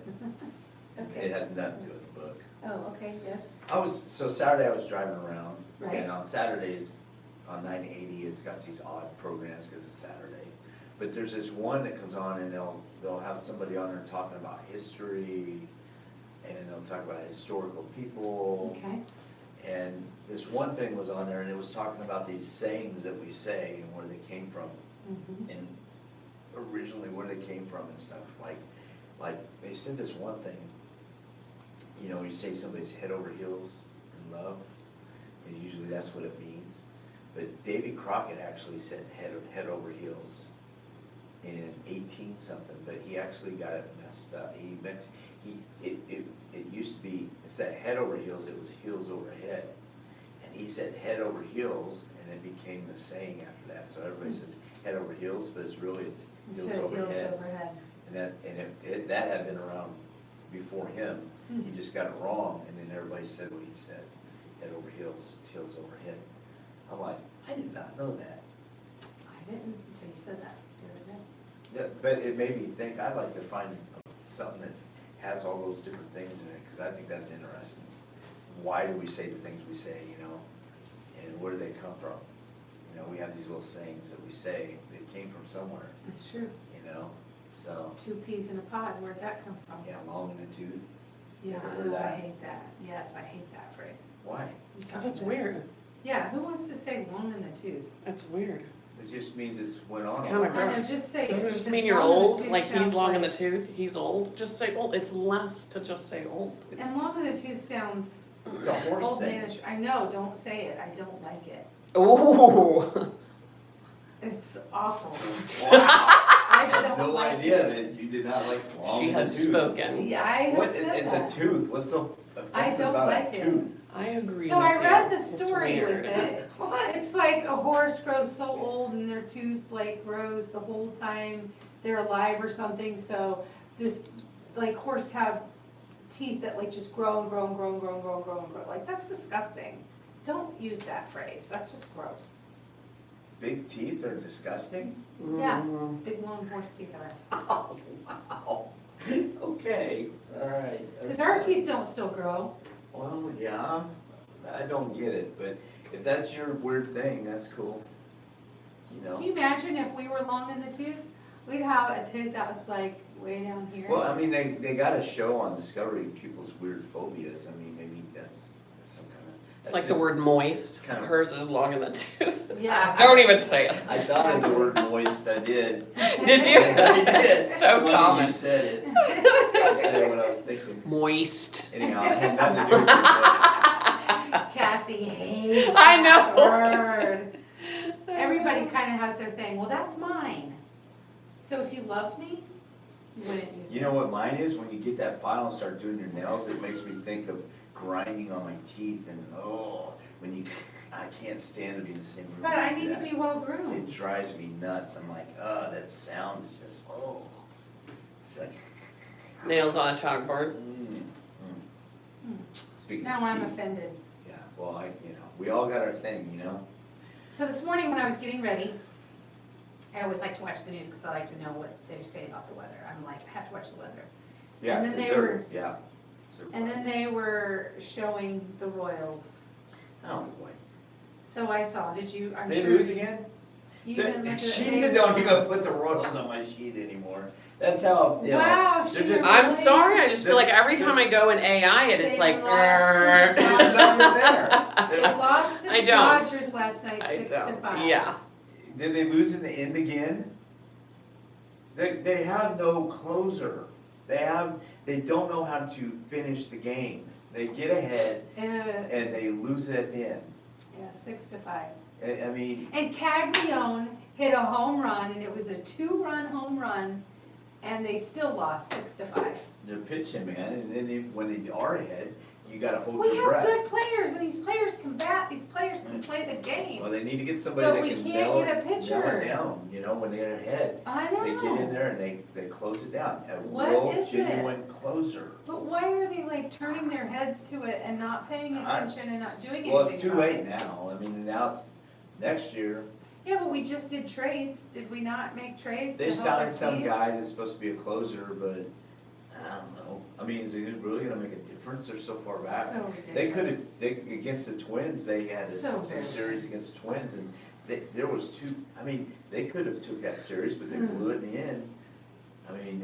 Okay. It has nothing to do with the book. Oh, okay, yes. Saturday I was driving around, Right. and on Saturdays, on 980, it's got these odd programs because it's Saturday. But there's this one that comes on, and they'll have somebody on there talking about history, and they'll talk about historical people. Okay. And this one thing was on there, and it was talking about these sayings that we say and where they came from, Mm-hmm. and originally where they came from and stuff. Like they said this one thing. You say somebody's head over heels in love, and usually that's what it means. But Davy Crockett actually said head over heels in 18 something, but he actually got it messed up. It used to be, instead of head over heels, it was heels over head. And he said head over heels, and it became the saying after that. So everybody says head over heels, but it's heels Instead of over heels head. overhead. And that had been around before him. He just got it wrong, and then everybody said what he said, head over heels, it's heels over head. I'm like, I did not know that. I didn't until you said that the other day. Yeah, but it made me think, I'd like to find something that has all those different things in it, because I think that's interesting. Why do we say the things we say, and where do they come from? We have these little sayings that we say, they came from somewhere, That's true. so, 2 peas in a pod, where'd that come from? yeah, long in the tooth. Yeah, Ever heard oh, I that? hate that. Yes, I hate that phrase. Why? Because it's weird. Yeah, who wants to say long in the tooth? It's weird. It just means it's went on. It's a kinda while. I know, gross. just say. Doesn't it just just mean you're long in the old? tooth Like he's sounds long in the like- tooth, he's old. Just say old. It's less to just say old. And long in the tooth sounds It's a horse old thing. manish. I know, don't say it. I don't like it. Ooh. It's awful. Wow. I I had don't no like idea it. that you did not like long She in the has tooth. spoken. Yeah, I have What, said it's that. a tooth, what's so I offensive don't about like a it. tooth? I agree. So with I you. read the It's story with weird. it. What? It's like a horse grows so old and their tooth like grows the whole time they're alive or something. So this like horse have teeth that like just grow and grow and grow and grow and grow and grow and grow. Like that's disgusting. Don't use that phrase. That's just gross. Big teeth are disgusting? Yeah. Mhm. Big long horse teeth are. Oh, wow. Okay, alright. Because our teeth don't still grow. Well, yeah, I don't get it, but if that's your weird thing, that's cool. Can you imagine if we were long in the tooth? We'd have a tooth that was like way down here. Well, I mean, they got a show on Discovery, people's weird phobias. I mean, maybe that's some kind of. It's like the word moist. kind of- Hers is long in the tooth. Yeah. Don't even say it. I thought of the word moist, I did. Did you? I did. So It's funny common. You said it. I said what I was thinking. Moist. Anyhow, it had nothing to do with it. Cassie hates I know. that word. Everybody kind of has their thing. Well, that's mine. So if you loved me, you wouldn't use You know what mine is? When you get that file and start doing your nails, it makes me think of grinding on my teeth and I can't stand to be in the same room. But I like need to that. be well groomed. It drives me nuts. I'm like, that sound is just, It's like, Nails on a chalkboard. Speaking Now of I'm teeth, offended. yeah, well, we all got our thing, So this morning when I was getting ready, I always like to watch the news because I like to know what they say about the weather. I'm like, I have to watch the weather. Yeah, And then 'cause they were- yeah. And then they were showing the Royals. Oh, boy. So I saw, did you, I'm They sure. lose again? You didn't look at She it. don't even put the Royals on my sheet anymore. That's how, Wow, they're she just- I'm really- sorry. I just feel like every time I go in AI, it's They like. lost to the There's nothing there. They lost to I the don't. Dodgers last night, I 6-5. Yeah. Did they lose in the end again? They have no closer. They don't know how to finish the game. They get ahead and they lose it at the end. Yeah, 6-5. I mean, And Caglione hit a home run, and it was a 2-run home run, and they still lost 6-5. they're pitching, man, and then when they are ahead, you gotta hold We your have breath. good players, and these players can bat, these players can play the game. Well, they need to get somebody But that we can can't nail get a it pitcher. down, when they're ahead. I They get in know, there and they close it down. A What real is it? genuine closer. but why are they like turning their heads to it and not paying attention and not doing anything? Well, it's too about late it? now. I mean, now it's next year. Yeah, but we just did trades, did we not make trades? They to help our signed some team? guy that's supposed to be a closer, but I don't know. I mean, is it really gonna make a difference? They're so far back. So They could ridiculous. have, against the Twins, they had So some very series against the Twins, and there was two, I mean, they could have took that series, but they blew it in the end. I mean,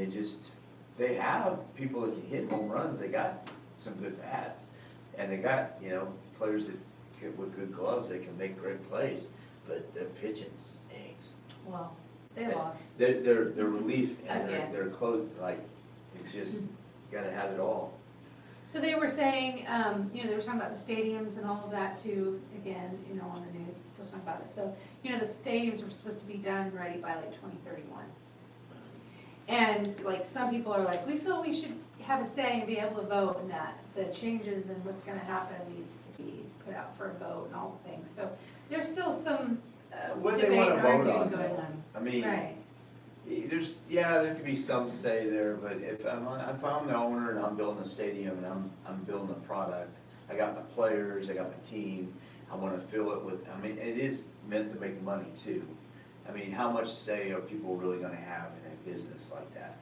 they have people that can hit home runs, they got some good bats, and they got, players with good gloves, they can make great plays, but their pitching stinks. Well, they lost. Their relief and Again. their close, like, it's just, you gotta have it all. So they were saying, they were talking about the stadiums and all of that too, again, on the news, still talking about it. So, the stadiums were supposed to be done, ready by like 2031. And like some people are like, we feel we should have a say and be able to vote, and that the changes and what's gonna happen needs to be put out for a vote and all the things. So there's still some What do debate they and wanna vote arguing on, going though? on. I mean, Right, there could be some say there, but if I'm the owner and I'm building a stadium and I'm building a product, I got my players, I got my team, I wanna fill it with, I mean, it is meant to make money too. I mean, how much say are people really gonna have in a business like that?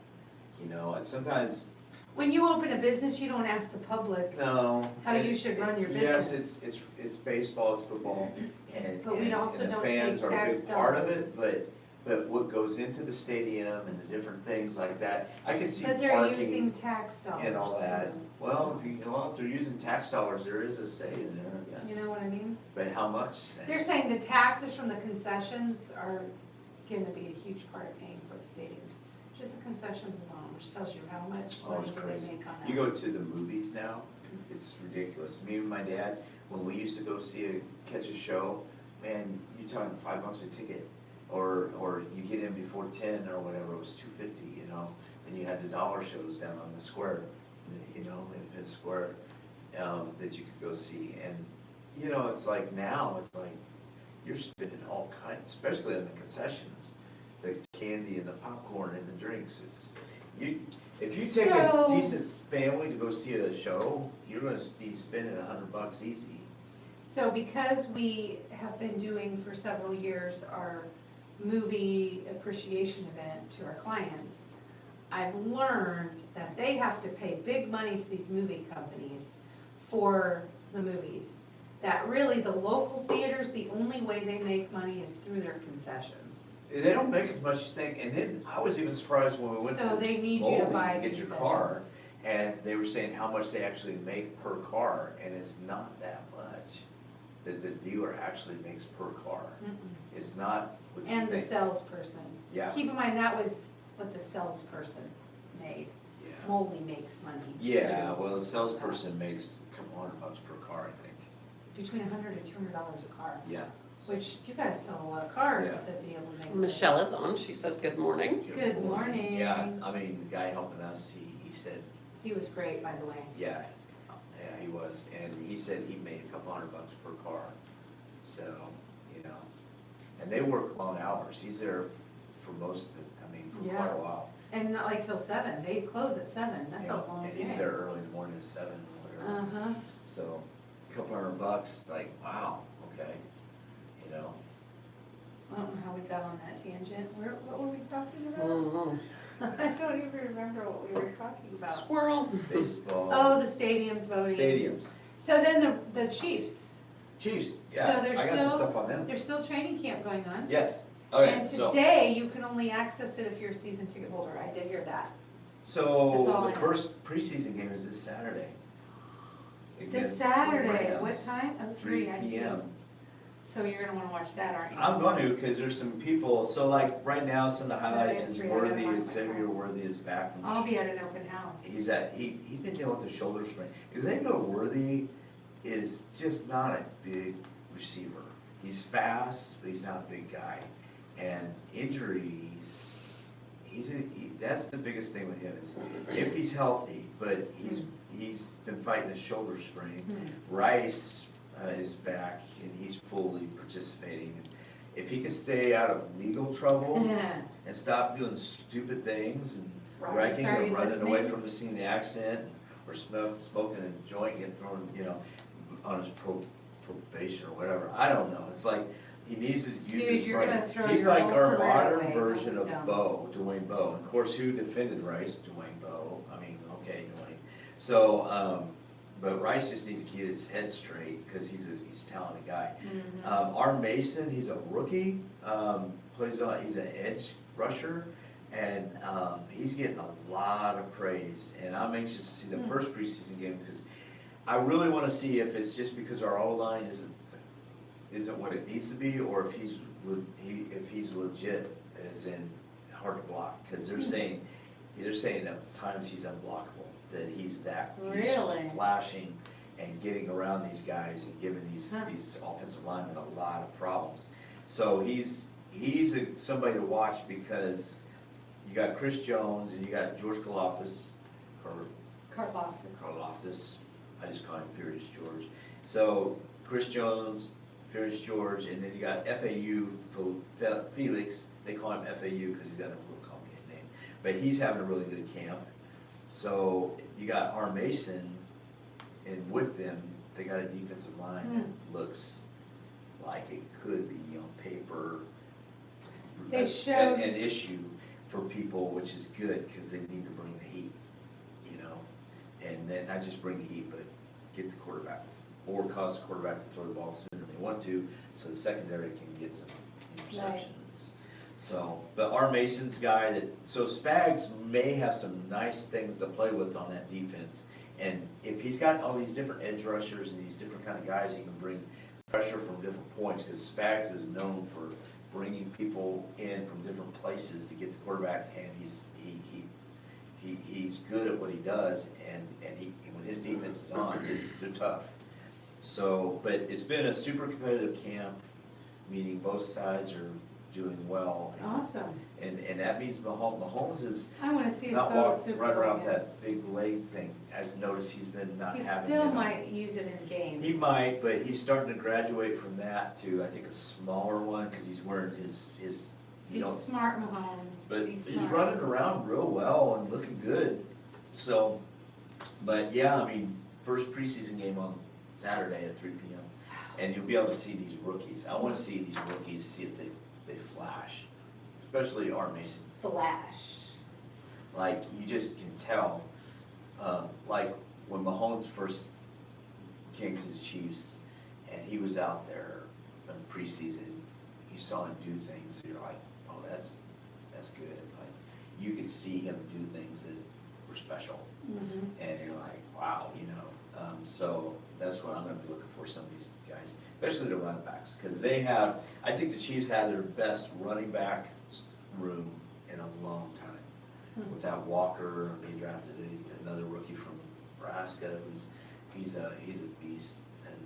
And sometimes, when you open a business, you don't ask the public no. how you should run your Yes, business. it's baseball, it's football, and, But we and also and the don't fans take are a tax big part of dollars. it, but what goes into the stadium and the different things like that, I can see But they're parking using tax dollars and all that. too. Well, if they're using tax dollars, there is a say in there, yes. You know what I mean? But how much say? They're saying the taxes from the concessions are gonna be a huge part of paying for the stadiums. Just the concessions alone, which tells you how much Oh, money it's do crazy. they make on that. You go to the movies now, it's ridiculous. Me and my dad, when we used to go catch a show, man, you're talking $5 a ticket. Or you get in before 10 or whatever, it was $2.50, and you had the dollar shows down on the square, in the square, that you could go see. And, it's like now, it's like, you're spending all kinds, especially on the concessions, the candy and the popcorn and the drinks, if you take a So- decent family to go see a show, you're gonna be spending $100 easy. So because we have been doing for several years our movie appreciation event to our clients, I've learned that they have to pay big money to these movie companies for the movies. That really the local theaters, the only way they make money is through their concessions. They don't make as much as you think, and then I was even surprised when we went So to they need you to Bowling buy to get concessions. your car, and they were saying how much they actually make per car, and it's not that much that the dealer actually makes per car. Mm-mm. It's not what you And the think. salesperson. Yeah, Keep in mind, that was what the salesperson made. yeah. Moldy makes money. Yeah, too. well, the salesperson makes a couple $100 per car, I think. Between $100 and $200 a car, Yeah. which you guys sell a lot of cars Yeah. to be able to make. money. Michelle is on. She says good morning. Good morning. Yeah, I mean, the guy helping us, he said, He was great, by the way. yeah, he was, and he said he made a couple $100 per car. So, and they work long hours. He's there for most of for Yeah. quite a while. And not like till 7, they close at 7, that's a long day. And he's there early in the morning at 7 or whatever. Uh-huh, So, a couple $100, like, wow, okay, I don't know how we got on that tangent, what were we talking about? Mhm. I don't even remember what we were talking about. Squirrel. Baseball, Oh, the stadiums voting. stadiums, So then the Chiefs, Chiefs, So yeah, there's I got some still- stuff on them. there's still training camp going on. Yes, okay, And so. today, you can only access it if you're a season ticket holder, I did hear that. That's all So I the know. first preseason game is this Saturday. This against the Saturday, what Rams, time? Oh, 3, I see. PM. So you're gonna wanna watch that, aren't you? I'm going to, because there's some people, so like right now, some of the Saturday highlights at is 3, I gotta Worthy, find my Xavier phone. Worthy is back from I'll be at an open house. he's been dealing with the shoulder sprain. Xavier Worthy is just not a big receiver. He's fast, but he's not a big guy. And injuries, that's the biggest thing with him is if he's healthy, but he's been fighting a shoulder sprain. Rice is back and he's fully participating. And if he can stay out of legal trouble Yeah. and stop doing stupid things and Right, wrecking are or you running away listening? from the scene of the accident or smoking a joint, getting thrown, on his probation or whatever. I don't know. It's like he needs to use Dude, his you're brain. gonna throw He's your like whole our career modern away. version Don't of be dumb. Dwayne Bowe. And of course, who defended Rice? Dwayne Bowe. I mean, okay, Dwayne. So, but Rice just needs to get his head straight because he's a talented guy. Our Mason, he's a rookie. He's an edge rusher. And he's getting a lot of praise, and I'm anxious to see the first preseason game because I really want to see if it's just because our O-line isn't what it needs to be, or if he's legit, as in hard to block. Because they're saying that at times he's unblockable, that he's Really? flashing and getting around these guys and giving these offensive linemen a lot of problems. So he's somebody to watch because. You got Chris Jones and you got George Karlaftis. I just call him Furious George. So Chris Jones, Furious George, and then you got FAU Felix. They call him FAU because he's got a real complicated name. But he's having a really good camp. So you got R. Mason, and with them, they got a defensive line that looks like it could be on paper They showed- an issue for people, which is good because they need to bring the heat, and then not just bring the heat, but get the quarterback or cause the quarterback to throw the ball sooner than they want to, so the secondary can get some interceptions. Right. So, but our Mason's guy so Spags may have some nice things to play with on that defense, and if he's got all these different edge rushers and these different kind of guys, he can bring pressure from different points because Spags is known for bringing people in from different places to get the quarterback, and he's good at what he does, and when his defense is on, they're tough. So, but it's been a super competitive camp, meaning both sides are doing well. Awesome. And that means Mahomes is I wanna see us not go to the Super running Bowl around again. that big leg thing. As noticed, he's been not He having. still might use it in games. He might, but he's starting to graduate from that to, I think, a smaller one, because he's wearing his Be smart, Mahomes. but Be he's smart. running around real well and looking good. So, but yeah, I mean, first preseason game on Saturday at 3 p.m. And you'll be able to see these rookies. I want to see these rookies, see if they flash, especially R. Mason. Flash. Like, you just can tell, like when Mahomes first came to the Chiefs and he was out there in preseason, you saw him do things, and you're like, oh, that's good. Like, you could see him do things that were special, and you're like, wow, so that's what I'm going to be looking for, some of these guys, especially the running backs, because I think the Chiefs had their best running back room in a long time. Without Walker, they drafted another rookie from Nebraska he's a beast, and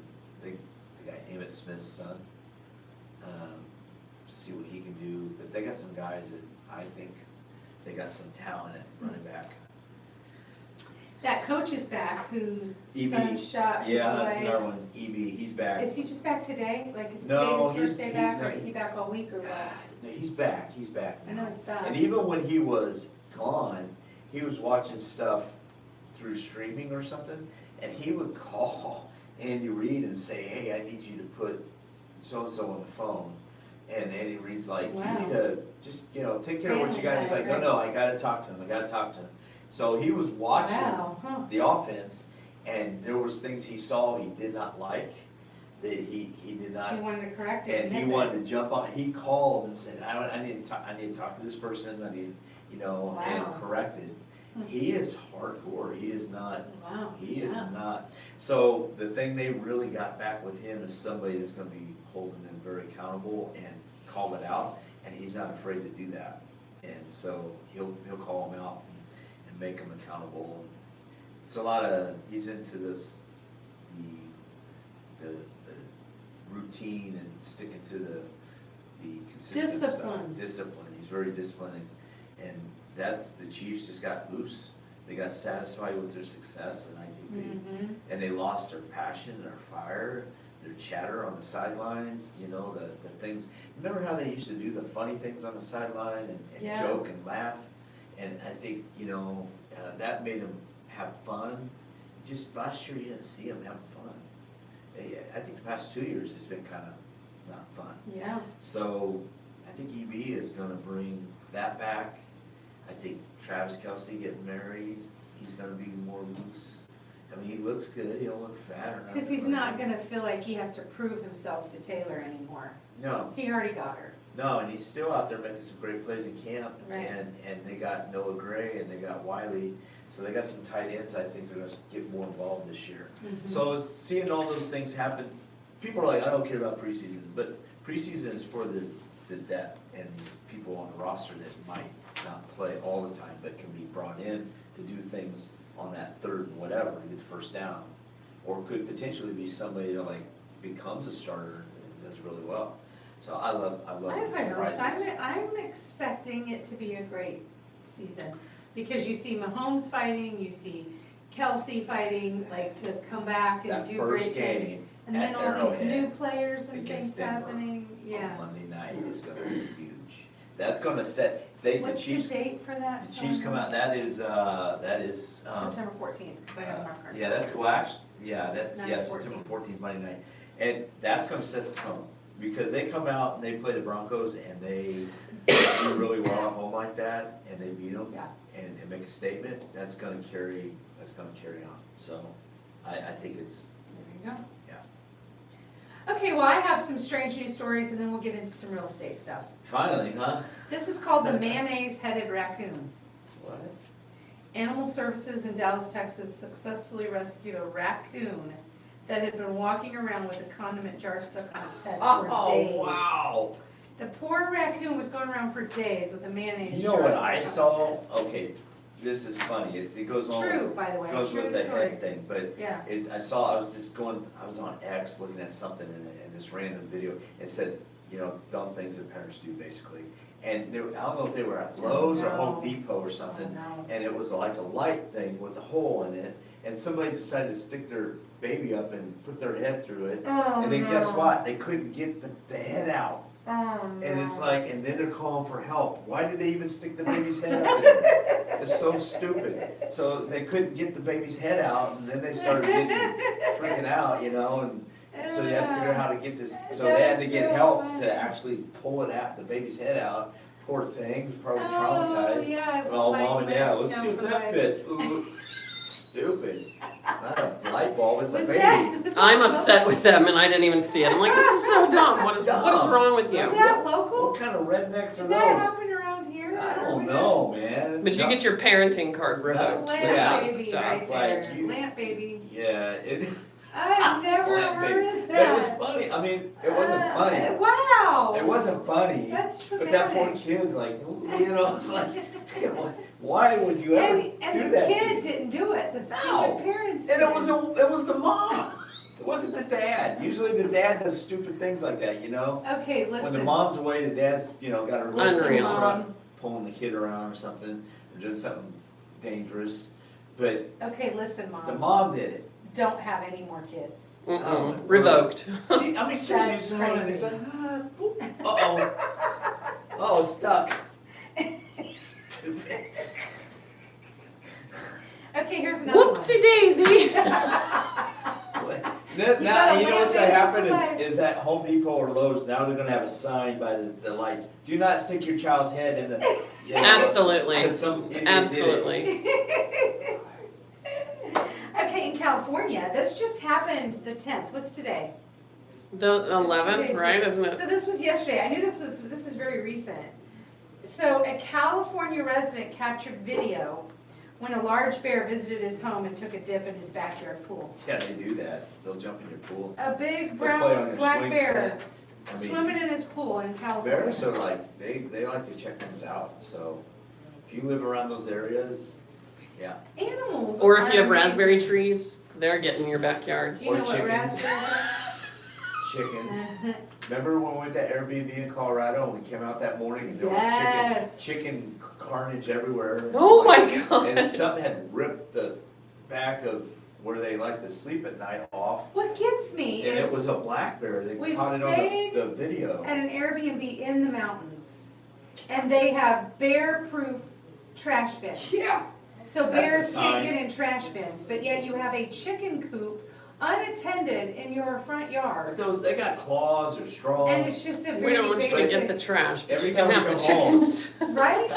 the guy Emmitt Smith's son, see what he can do. But they got some guys that I think they got some talent at running back. That coach is back, whose EB. son shot his Yeah, that's wife. another one. EB, he's back. Is he just back today? Like, is No, today his first day he's- back, he- or is he back all week or what? No, he's back. He's back I now. know he's back. And even when he was gone, he was watching stuff through streaming or something, and he would call Andy Reid and say, hey, I need you to put so-and-so on the phone. And Andy Reid's like, Wow. you need to just, take care of what you got. He's Family like, time, no, I gotta talk to him. So he was watching Wow, the offense, and there was things he saw he did not like, that he did not. He wanted to correct it. And he nip it. wanted to jump on. He called and said, "I need to talk to this person. I need, and Wow. correct it." He is hardcore. He is not. Wow. He is Yeah. not. So the thing they really got back with him is somebody that's going to be holding them very accountable and call it out, and he's not afraid to do that. And so he'll call them out and make them accountable. It's a lot of, he's into this, the routine and sticking to the consistent Discipline. stuff. Discipline. He's very disciplined, and that's, the Chiefs just got loose. They got satisfied with their success, and I think Mhm. they lost their passion, their fire, their chatter on the sidelines, you know, the things. Remember how they used to do the funny things on the sideline and Yeah. joke and laugh? And I think, you know, that made them have fun. Just last year, you didn't see them having fun. I think the past 2 years, it's been kind of not fun. Yeah. So I think EB is going to bring that back. I think Travis Kelce getting married, he's going to be more loose. I mean, he looks good. He don't look fat or nothing. Because he's not gonna feel like he has to prove himself to Taylor anymore. No, He already got her. no, and he's still out there making some great plays in camp. Right. And they got Noah Gray and they got Wiley. So they got some tight ends. I think they're going to get more involved this year. So seeing all those things happen, people are like, I don't care about preseason. But preseason is for the depth and these people on the roster that might not play all the time, but can be brought in to do things on that third and whatever to get the first down, or could potentially be somebody that like becomes a starter and does really well. So I love I have the high hopes. surprises. I'm expecting it to be a great season because you see Mahomes fighting, you see Kelsey fighting, like to come back and That do first great things, game and then at all these Arrowhead new players and against things Denver happening. Yeah. on Monday night is going to be huge. That's going to set. The What's Chiefs. the date for that? The Chiefs come out. That is. September 14th. Because I got a mark card. Yeah, that's well, actually, yeah, that's 9/14. September 14th, Monday night, and that's going to set the tone because they come out and they play the Broncos and they do really well at home like that, and they beat them Yeah. and make a statement. That's going to carry. That's going to carry on. So, I think it's. There you go. Yeah. Okay, well, I have some strange news stories, and then we'll get into some real estate stuff. Finally, huh? This is called the mayonnaise-headed raccoon. What? Animal Services in Dallas, Texas successfully rescued a raccoon that had been walking around with a condiment jar stuck on its head for days. Oh wow! The poor raccoon was going around for days with a mayonnaise You jar know what stuck on I its saw? head. Okay, this is funny. It goes on. True, by the way, Goes true with the story. head thing, but Yeah. I was on X looking at something in this random video. It said, you know, dumb things that parents do basically. And I don't know if they were at Lowe's or Home Depot or something. Oh, no. And it was like a light thing with a hole in it. And somebody decided to stick their baby up and put their head through it. Oh, And then no. guess what? They couldn't get the head out. Oh, no. And it's like, and then they're calling for help. Why did they even stick the baby's head up in there? It's so stupid. So they couldn't get the baby's head out, and then they started getting freaking out, you know, and so you had to figure out how to get this. So they had to get That's so help funny. to actually pull it out, the baby's head out. Poor thing, was probably Oh, traumatized. yeah. Well, like mom and dad, legs let's down see if for that legs. fits. Ooh, stupid. Not a light bulb, it's a Was baby. that- I'm upset with them and I didn't even see it. I'm like, this is so dumb. What is Dumb. wrong with Was you? that local? What kind of rednecks are Did that those? happen around here? I don't know, man. But you get your parenting card revoked Lamp with Yeah. that baby stuff. right Like there. you- Lamp baby. Yeah, I've never Lamp heard baby. of But it was that. funny. I mean, it wasn't funny. Wow. It wasn't funny. That's But that poor traumatic. kid's like, you know, it's like, why would you ever And do the that? to kid me? didn't do it. The No. stupid parents did. And it was the mom. It wasn't the dad. Usually the dad does stupid things like that, you know? Okay, When the listen. mom's away, the dad's, you know, got her Listen, little Unreal. truck, Mom. pulling the kid around or something, or doing something dangerous. But Okay, listen, the Mom. mom did it. Don't have any more kids. Mm-mm. Oh, Revoked. She, I mean, seriously, you That's saw it and it's crazy. like, boop. Uh-oh. Oh, stuck. Stupid. Okay, here's another one. Whoopsie daisy. Now, you know what's gonna happen lampshade is at Home Depot or Lowe's, now they're gonna have a sign by the lights. Do not stick your child's head in the. You know, Absolutely. 'cause some idiot did it. Absolutely. Okay, in California, this just happened the 10th. What's today? The Today's 11th, right? Isn't it? So this was yesterday. I knew this is very recent. So a California resident captured video when a large bear visited his home and took a dip in his backyard pool. Yeah, they do that. They'll jump in your pool. A big They play on brown, your black swing bear set. I mean, swimming in his pool in California. bears are like, they like to check things out, so if you live around those areas, yeah. Animals. Or if are you have amazing. raspberry trees, they're getting in your backyard. Do you or know what chickens. raspberries Chickens. are? Remember when we went to Airbnb in Colorado and we came out that morning and there was Yes. chicken carnage everywhere? Oh my And god. something had ripped the back of where they like to sleep at night off. What gets me And it is was a black bear. They we caught it on stayed the video. at an Airbnb in the mountains, and they have bear-proof trash bins. Yeah. So That's a bears can't sign. get in trash bins, but yet you have a chicken coop unattended in your front But yard. those, they got claws, they're strong. And it's just a We very don't want you to basic, get the trash, but Every you can time have we the come home. chickens. right?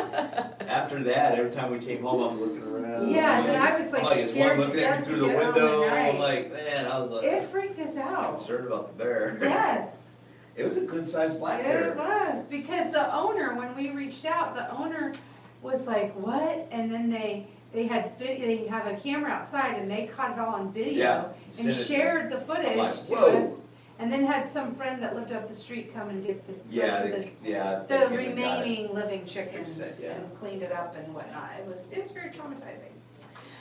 After that, every time we came home, I'm looking around. Yeah, I'm then I was like is scared one to looking at me death through to the get home at window. I'm night. like, man, I was like, It freaked us out. concerned about the bear. Yes. It was a good sized black It bear. was, because the owner, when we reached out, the owner was like, what? And then they have a camera outside and they caught it all on video Yeah. and send it- shared the footage like, to whoa. us. And then had some friend that lived up the street come and get the Yeah, rest of they the came and got it. remaining living chickens Fixed it, yeah. and cleaned it up and whatnot. It was very traumatizing.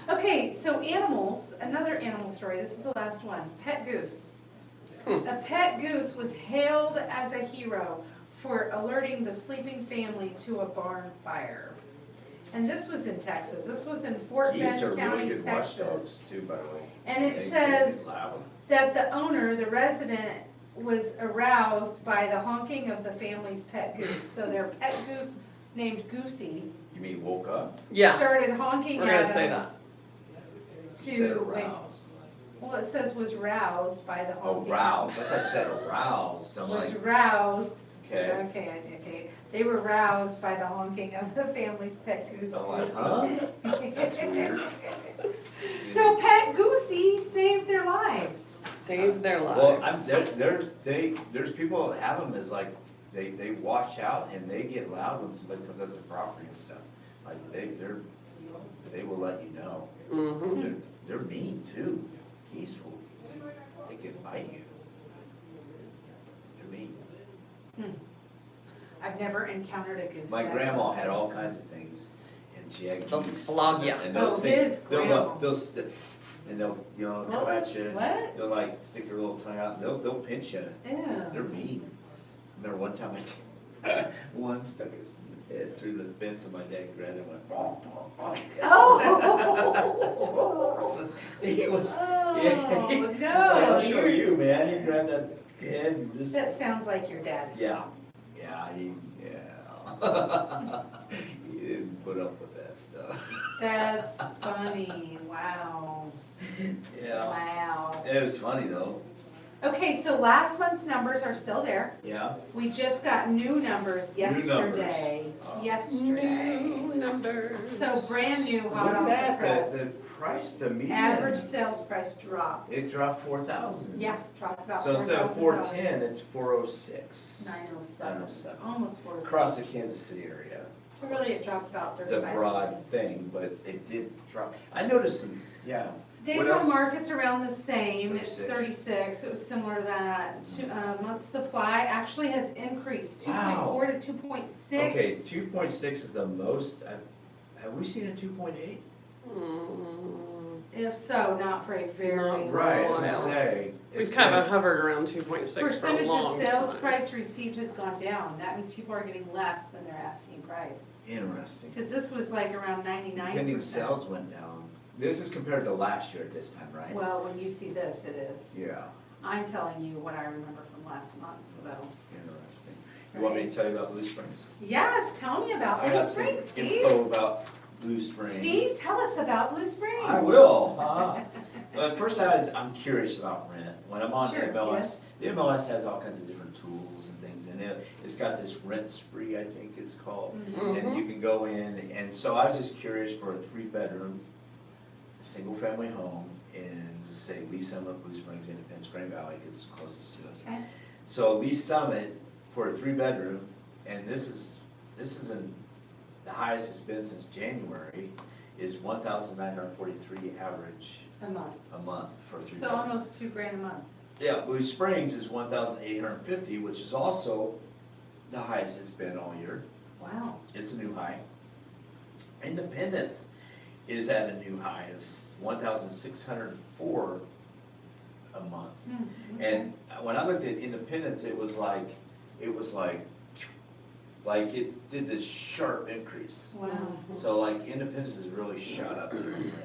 Okay, so animals, another animal story. This is the last one. Pet goose. A pet goose was hailed as a hero for alerting the sleeping family to a barn fire. And this was in Texas. This was in Fort Geese are Bend really County, good Texas. watchdogs too, by the way. And it They says get loud. that the owner, the resident, was aroused by the honking of the family's pet goose. So their pet goose named Goosey You mean woke up? Yeah, started honking we're gonna at say him that. You said to, wait, aroused. well, it says was roused by the Oh, honking. roused. I thought you said aroused. I'm Was like, roused. Okay. Okay. They were roused by the honking of the family's pet goose. I'm like, huh? That's weird. So Pet Goosey saved their lives. Save their Well, lives. there's people that have them as like, they watch out and they get loud when somebody comes up to their property and stuff. Like, they will let you know. Mm-hmm. They're mean too. Geese will, they can bite you. They're mean. I've never encountered a goose. My that grandma was had all this. kinds of things, and she had They'll geese. flog ya. And Oh, those his things, grandma. and they'll, What come was- at you. what? They'll like stick their little tongue out, and they'll pinch you. Ew. They're mean. I remember one time one stuck his head through the fence, and my dad grabbed it and went, bonk, bonk, bonk. Oh. He was, Oh, yeah, he- no, I'll show you're- you, man. He grabbed that head and just, That sounds like your dad. yeah, he didn't put up with that stuff. That's funny. Wow. Yeah, Wow. it was funny though, Okay, so last month's numbers are still there. yeah. We just got new numbers yesterday. Oh. Yesterday. New numbers. So brand new, Look hot at off the that, press. the price, the median. Average sales price dropped. It dropped 4,000. Yeah, dropped about So instead of $4,000. 410, it's 406. 907. 907. Almost 407. Across the Kansas City area. So really it dropped about It's a 35. broad thing, but it did drop. I noticed some, yeah. Days What on else? market's around the same, it's 36. 36, it was similar to that. Month supply actually has increased, Wow. 2.4 to 2.6. Okay, 2.6 is the most. Have we seen a 2.8? If so, not for a very Not long Right, Wow. as I time. say. We've it's kind of been- hovered around 2.6 for a Percentage long of sales time. price received has gone down, that means people are getting less than their asking price. Interesting. Cause this was like around 99%. Pending sales went down. This is compared to last year at this time, right? Well, when you see this, it is. Yeah, I'm telling you what I remember from last month, so. interesting. You want me to tell you about Blue Springs? Yes, tell me about I Blue got some Springs, Steve. info about Blue Springs. Steve, tell us about Blue Springs. I will, But first I'm curious about rent. When I'm on Sure, the MLS, yes. the MLS has all kinds of different tools and things, and it's got this rent spree, I think it's called. Mhm. And you can go in, and so I was just curious for a 3-bedroom, single-family home in, just say, Lee Summit, Blue Springs, Independence, Grand Valley, because it's closest to us. Okay. So Lee Summit for a 3-bedroom, and this is the highest it's been since January, is $1,943 average A month. a month for a 3 So bedroom. almost $2,000 a month. Yeah, Blue Springs is 1,850, which is also the highest it's been all year. Wow. It's a new high. Independence is at a new high of 1,604 a month. Okay. And when I looked at Independence, it was like it did this sharp increase. Wow. So like Independence has really shot up there in rent.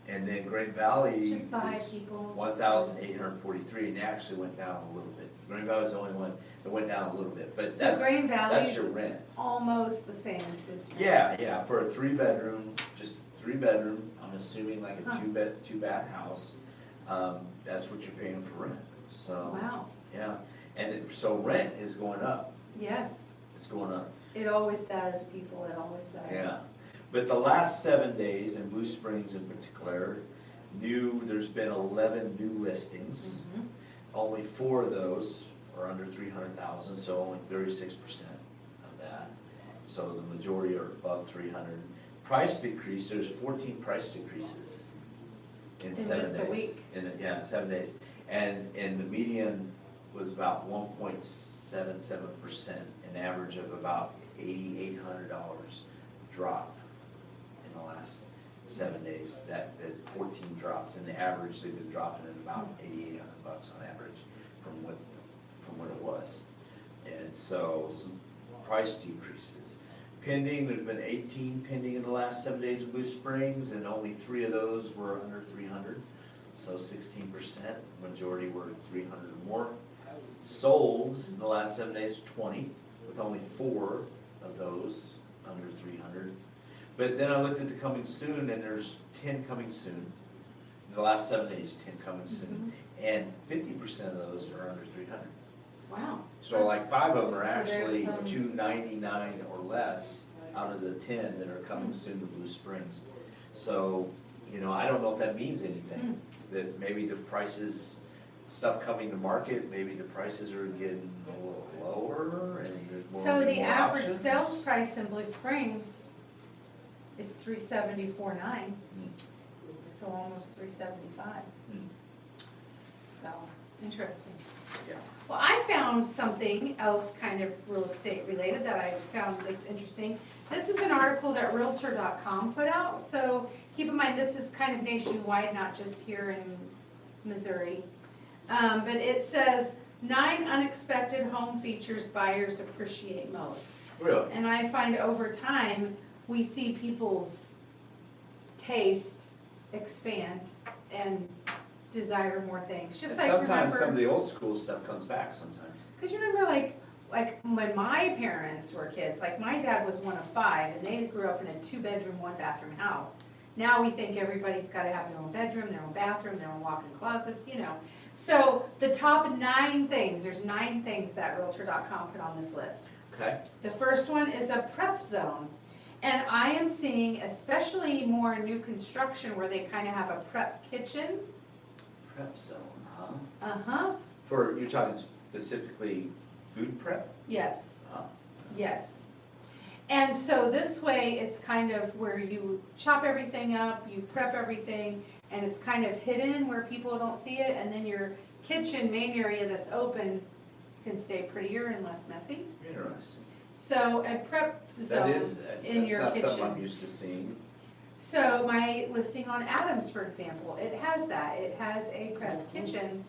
And then Green Valley is Just buy people. 1,843, and it actually went down a little bit. Green Valley's the only one that went down a little bit, but So Green that's Valley's your rent. almost the same as Blue Springs. Yeah, for a 3 bedroom, just 3 bedroom, I'm assuming like a Huh. 2 bath house, that's what you're paying for rent, so, Wow. yeah. So rent is going up, Yes. it's going up, It always does, people. It always does. yeah. But the last 7 days in Blue Springs in particular, there's been 11 new listings. Mhm. Only 4 of those are under 300,000, so only 36% of that. So the majority are above 300. Price decrease, there's 14 price decreases in 7 days. just a week. In 7 days. And the median was about 1.77%, an average of about $8,800 drop in the last 7 days. That 14 drops, and the average, they've been dropping at about $8,800 on average from what it was. And so some price decreases. Pending, there's been 18 pending in the last 7 days in Blue Springs, and only 3 of those were under 300. So 16%, majority were 300 or more. Sold in the last 7 days, 20, with only 4 of those under 300. But then I looked at the coming soon, and there's 10 coming soon. In the last 7 days, 10 coming soon, and 50% of those are under 300. Wow. So like 5 of them are So there's actually some- 299 or less out of the 10 that are coming soon to Blue Springs. So, I don't know if that means anything, that maybe the prices, stuff coming to market, maybe the prices are getting a little lower and there's more. So the more average options. sales price in Blue Springs is $374,900. So almost $375,000. So, interesting. Yeah. Well, I found something else kind of real estate related that I found this interesting. This is an article that Realtor.com put out, so keep in mind this is kind of nationwide, not just here in Missouri. But it says 9 unexpected home features buyers appreciate most. Really? And I find over time, we see people's taste expand and desire more things. Just And like sometimes some of remember, the old school stuff comes back sometimes. because you remember like when my parents were kids, like my dad was one of 5 and they grew up in a 2-bedroom, 1-bathroom house. Now we think everybody's gotta have their own bedroom, their own bathroom, their own walk-in closets, So the top 9 things, there's 9 things that Realtor.com put on this list. Okay. The first one is a prep zone. And I am seeing, especially more in new construction where they kind of have a prep kitchen. Prep zone, huh? Uh-huh, You're talking specifically food prep? yes, Oh. yes. And so this way, it's kind of where you chop everything up, you prep everything, and it's kind of hidden where people don't see it, and then your kitchen main area that's open can stay prettier and less messy. Interesting. So a prep zone. That's your not something I'm kitchen. used to seeing. So my listing on Adams, for example, it has that. It has a prep kitchen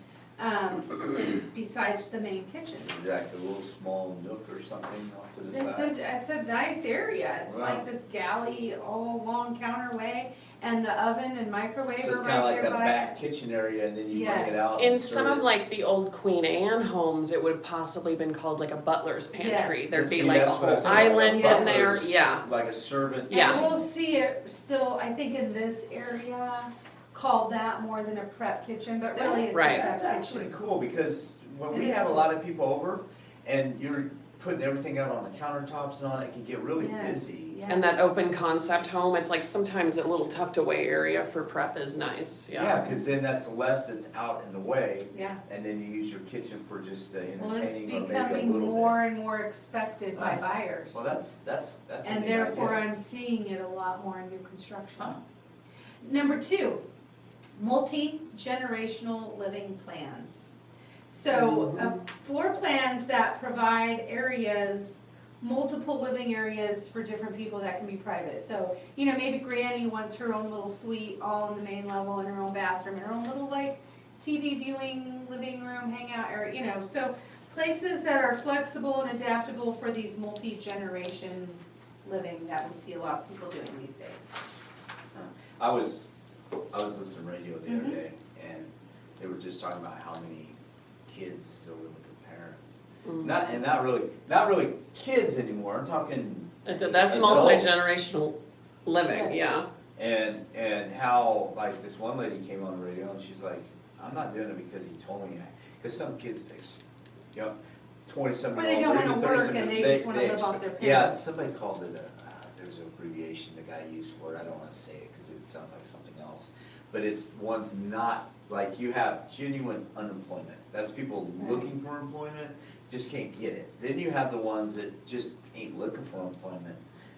besides the main kitchen. Is that like a little small nook or something off to the It's side? it's a nice area. It's Wow. like this galley all along counterway, and the oven and microwave So are it's kinda right like there the by back it. kitchen area and then you bring it Yes. out. In and some serve of it. like the old Queen Anne homes, it would have possibly been called like a butler's pantry. Yes. There'd be See, like a that's what I'm whole saying, like a island in there, butler's, yeah. Like a servant. Yeah. And we'll see it still, I think in this area, called that more than a prep kitchen, but really it's a Right. prep That's actually kitchen. cool because when It we is have a cool. lot of people over and you're putting everything out on the countertops and all, it can get really Yes, busy. yes. And that open concept home, it's like sometimes a little tucked away area for prep is nice, Yeah, cause then that's less that's out in the way, Yeah, and then you use your kitchen for just well, it's entertaining or maybe a becoming little more bit. and more expected by Ah, buyers. Well, that's a And neat therefore, idea. I'm seeing it a lot more in new construction. Huh. Number 2, multi-generational living plans. So, floor plans that provide areas, multiple living areas for different people that can be private. So, you know, maybe Granny wants her own little suite all in the main level and her own bathroom and her own little like TV viewing, living room, hangout area, you know. So, places that are flexible and adaptable for these multi-generation living that we see a lot of people doing these days. I was listening to radio the Mhm. other day, and they were just talking about how many kids still live with their parents. Mhm. Not really kids anymore. I'm talking That's adults. multi-generational living, Yes. yeah. And how like this one lady came on the radio and she's like, I'm not doing it because he told me. Because some kids, you know, 20-something Or they year olds, don't or wanna even work 30-something, and they just wanna live off their Yeah, parents. somebody called it there's an abbreviation the guy used for it. I don't want to say it because it sounds like something else. But it's one's not, like you have genuine unemployment. That's people Right. looking for employment, just can't get it. Then you have the ones that just ain't looking for employment.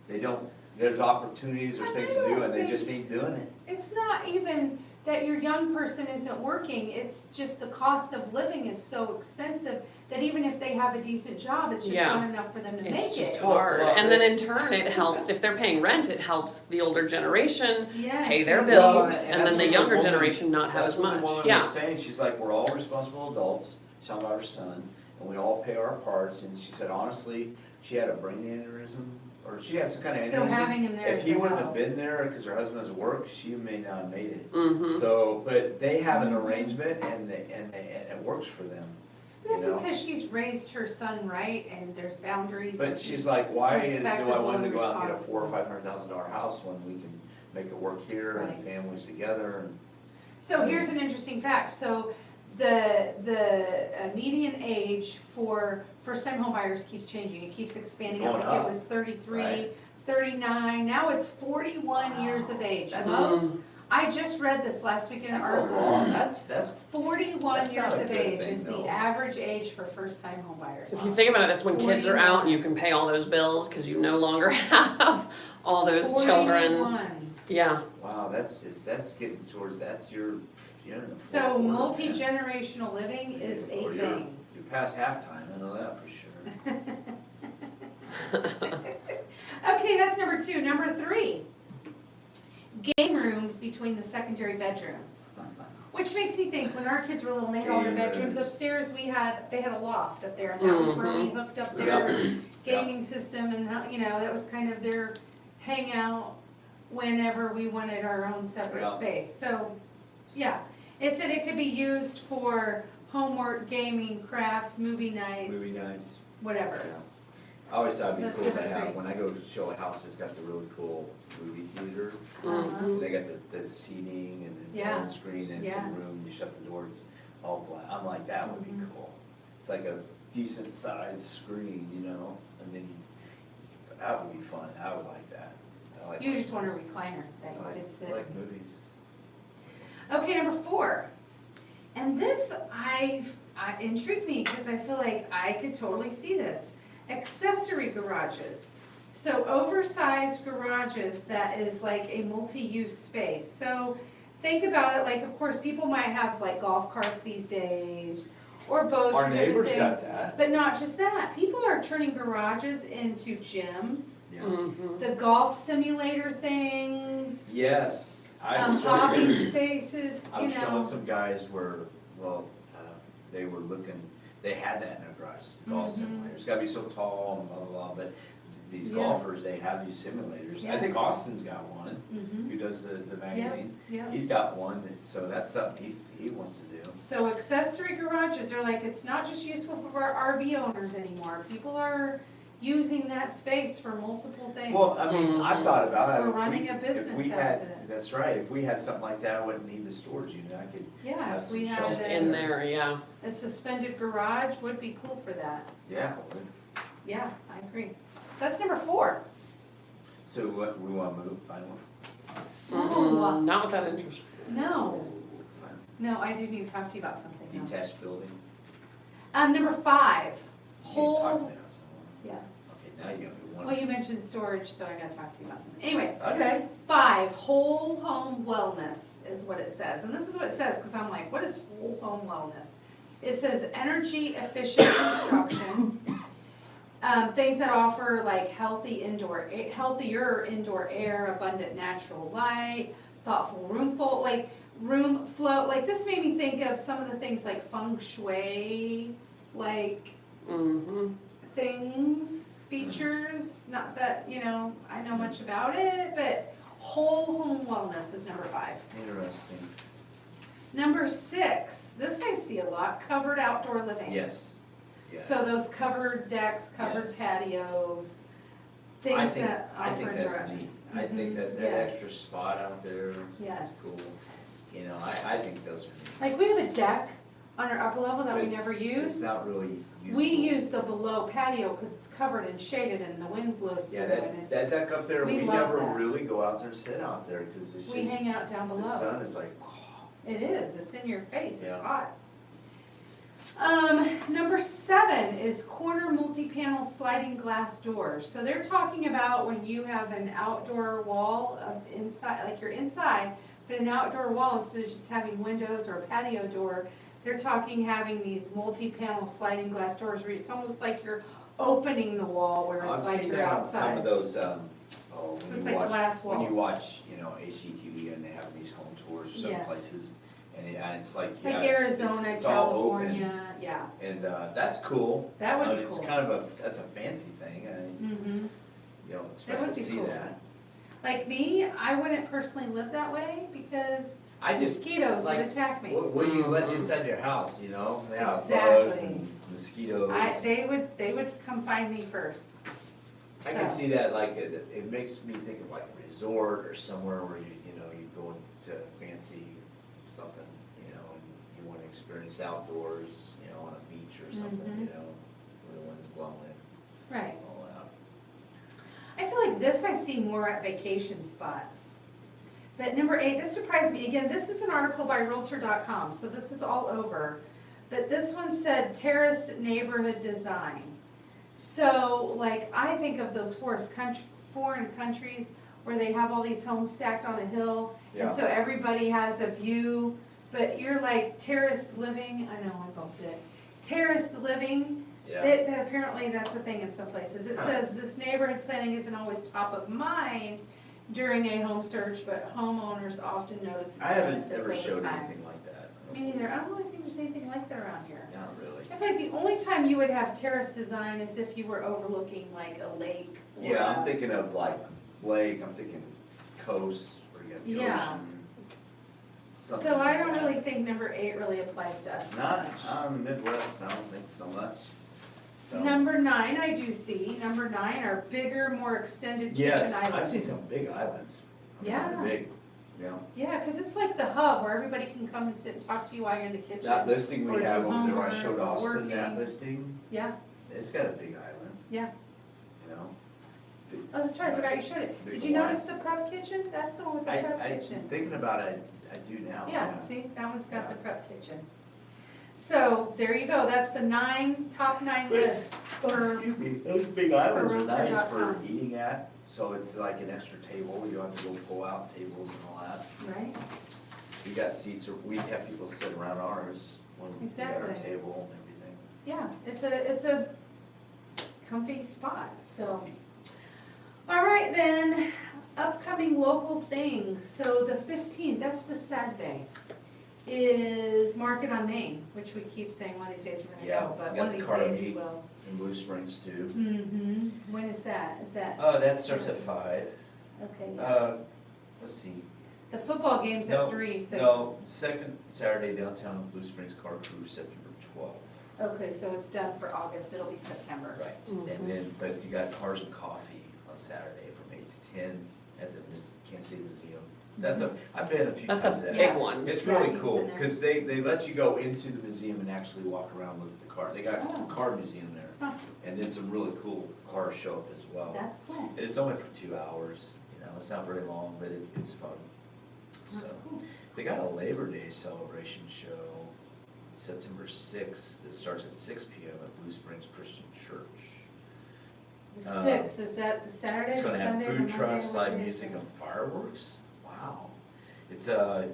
They don't, there's opportunities, there's And things I to do, don't and they think- just ain't doing it. It's not even that your young person isn't working, it's just the cost of living is so expensive that even if they have a decent job, it's just Yeah. not enough for them to make It's just it. hard. Well, And then in turn, it helps, if they're paying rent, it helps the older generation Yes, pay their we bills, need- and that's then the what the younger woman- generation not have That's as what the much, woman yeah. was saying. She's like, we're all responsible adults. She's talking about her son, and we all pay our parts. And she said, honestly, she had a brain aneurysm, or she had some kind of So aneurysm. having him there If is he a wouldn't have help. been there because her husband was at work, she may not have made it. Mm-hmm. So, but they have an Mhm. arrangement, and it works for them. That's you know? because she's raised her son right and there's boundaries. But and she's like, why do I respectable want him and to go out and get a responsible. $400,000 or $500,000 house when we can make it work here and Right. families together and. So here's an interesting fact, so the median age for first-time homebuyers keeps changing, it keeps expanding out, Going like it up. was 33, Right. 39, now it's 41 years of age. That's- Most, I just read this last week in an That's a article. long, that's 41 That's years not a of good age thing, is the though. average age for first-time homebuyers. If you think about it, that's when kids are out and 41. you can pay all those bills, cause you no longer have all those children. 41. Yeah, wow, that's getting towards, you're in the So fourth quarter, man. multi-generational living is a Or you're- thing. You're past halftime, I know that for sure. Okay, that's number 2. Number 3, game rooms between the secondary bedrooms. Which makes me think, when our kids were little and they had all their Game bedrooms rooms. upstairs, they had a loft up there, and that was where we hooked up their Yeah. gaming system, and you know, that was kind of their hangout whenever we wanted our own separate Yeah. space. So, yeah, it said it could be used for homework, gaming, crafts, movie nights, Movie nights. whatever. Yeah. I always thought it'd be That's cool to number have, three. when I go to show a house that's got the really cool movie theater, Uh-huh. and they got the seating and the Yeah. phone screen and Yeah. some room, you shut the door, it's all black. I'm like, that would be Mhm. cool. It's like a decent sized screen, you know, and then that would be fun. I would like that. I like You just want a movies. recliner that you could I sit. like movies. Okay, number 4. And this I intrigued me because I feel like I could totally see this. Accessory garages. So oversized garages that is like a multi-use space. So think about it, like of course people might have like golf carts these days or boats Our or different neighbors got things. that. But not just that, people are turning garages into gyms, Yeah. mhm. the golf simulator things. Yes. I've shown Hobby some- spaces, I you was know. showing some guys where, well, they were looking, they had that in their garage, the golf Mhm. simulator. It's gotta be so tall and blah, blah, blah, but these Yeah. golfers, they have these simulators. I think Yes. Austin's got one, Mhm. who does the magazine. Yeah. He's got one, so that's something he wants to do. So accessory garages are like, it's not just useful for our RV owners anymore. People are using that space for multiple things. Well, I mean, I've thought about it. Or If we- running a if business we out had- of it. That's right, if we had something like that, I wouldn't need the storage unit, I could, Yeah, have if we some had shelves Just in there, yeah. a suspended garage would be cool for that. yeah, it would. Yeah, I agree. So that's number 4. So what, we wanna move, find one? Oh. Not with that interest. No, Find no, I do need to talk to you about something. now. detached building? Number 5, You can talk whole, to me about someone. yeah. Okay, now you got me one. Well, you mentioned storage, so I gotta talk to you about something. Anyway, Okay. 5, whole home wellness is what it says. And this is what it says, because I'm like, what is whole home wellness? It says energy efficient construction, things that offer like healthier indoor air, abundant natural light, thoughtful room flow. Like this made me think of some of the things like feng shui, like things, features. Not that, I know much about it, but whole home wellness is number 5. Interesting. Number 6, this I see a lot, covered outdoor living. Yes. Yeah. So those covered decks, covered Yes. patios, I things think, that I offer think indoor. that's neat. I think that Yes. extra spot out there is Yes. cool. I think those are neat. Like we have a deck on our upper level that we It's- never use. It's not really useful. We use the below patio because it's covered and shaded and the wind blows through Yeah, and that it's, deck up there, we we love never that. really go out there and sit out there, cause it's we just, hang out down the below. sun is like, It is, it's in your face, it's Yeah. hot. Number 7 is corner multi-panel sliding glass doors. So they're talking about when you have an outdoor wall of inside, like you're inside, but an outdoor wall instead of just having windows or a patio door, they're talking having these multi-panel sliding glass doors where it's almost like you're opening the wall where it's I've like seen you're that on some of outside. those, So when it's you like watch, glass when walls. you watch, HGTV and they have these home tours, some Yes. places, and it's like, Like yeah, it's Arizona, it's all open. California, yeah, And, that's cool. that would be It's cool. kind of that's a fancy thing, Mm-hmm. you don't That expect would to be see cool. that. Like me, I wouldn't personally live that way because I just, mosquitoes would like, attack me. what do you let inside your house, They have bugs Exactly. and mosquitoes. They would come find me first. I can So. see that, like, it makes me think of like a resort or somewhere where you go into fancy something, and you wanna experience outdoors, on a beach or something, Mhm. where the wind's blowing, Right. all out. I feel like this I see more at vacation spots. But number 8, this surprised me. Again, this is an article by Realtor.com, so this is all over. But this one said terraced neighborhood design. So, like, I think of those foreign countries where they have all these homes stacked on a hill, and so everybody has a view. But you're like terraced living. I know I bumped it. Terraced living. Yeah, Apparently that's a thing in some places. It Huh. says this neighborhood planning isn't always top of mind during a home search, but homeowners often notice its I haven't benefits ever over showed time. anything like that. Me neither. I don't really think there's anything like that around here. Not really. I feel like the only time you would have terrace design is if you were overlooking like a lake. Or Yeah, I'm thinking of like lake, I'm thinking coast, where you have the Yeah. ocean. something So I like don't that. really think number 8 really applies to us. Not, much. on the Midwest, I don't think so much. So. Number 9 I do see. Number 9 are bigger, more extended kitchen Yes, islands. I've seen some big islands. I mean, Yeah. they're big, Yeah, because it's like the hub where everybody can come and sit and talk to you while you're in the kitchen. That listing Or we have do over there, I homework showed or Austin, that working. listing, Yeah. it's got a big island. Yeah. Big- Oh, that's right, I forgot you showed it. big Did you wide. notice the prep kitchen? That's the one with the prep kitchen. Thinking about it, I do now, Yeah, see, that one's got the Yeah. prep kitchen. So, there you go, that's the top 9 list for, Excuse me, those big islands are nice for Realtor.com. eating at, so it's like an extra table, you don't have to go pull out tables and all that. right? We got seats, or we have people sit around ours when we got our Exactly. table and everything. Yeah, it's a comfy spot, so. All right then, upcoming local things. So the 15th, that's the Saturday, is Market on Main, which we keep saying one of these days we're gonna Yeah, go, but got one of the these car days we meet. will. In Blue Springs too. Mm-hmm. When is that? Is that? Oh, that starts at 5. Okay, yeah. Let's see. The football game's at No, 3, so. No, second Saturday downtown Blue Springs Car Cruise, September 12th. Okay, so it's done for August, it'll be September. Right, Mhm. and then, but you got Cars and Coffee on Saturday from 8 to 10 at the Kansas City Museum. I've been a few That's times a there. big one. It's Yeah, really he's cool, been there. cause they let you go into the museum and actually walk around, look at the car. They got Oh. a car museum there. Huh. And then some really cool cars show up as well. That's cool. And it's only for 2 hours, it's not very long, but it's fun. That's So, cool. they got a Labor Day celebration show, September 6th, that starts at 6 p.m. at Blue Springs Christian Church. The 6th, is that the Saturday, It's the gonna have Sunday, the food Monday? trucks, what live day is music, it? and fireworks. Wow. It's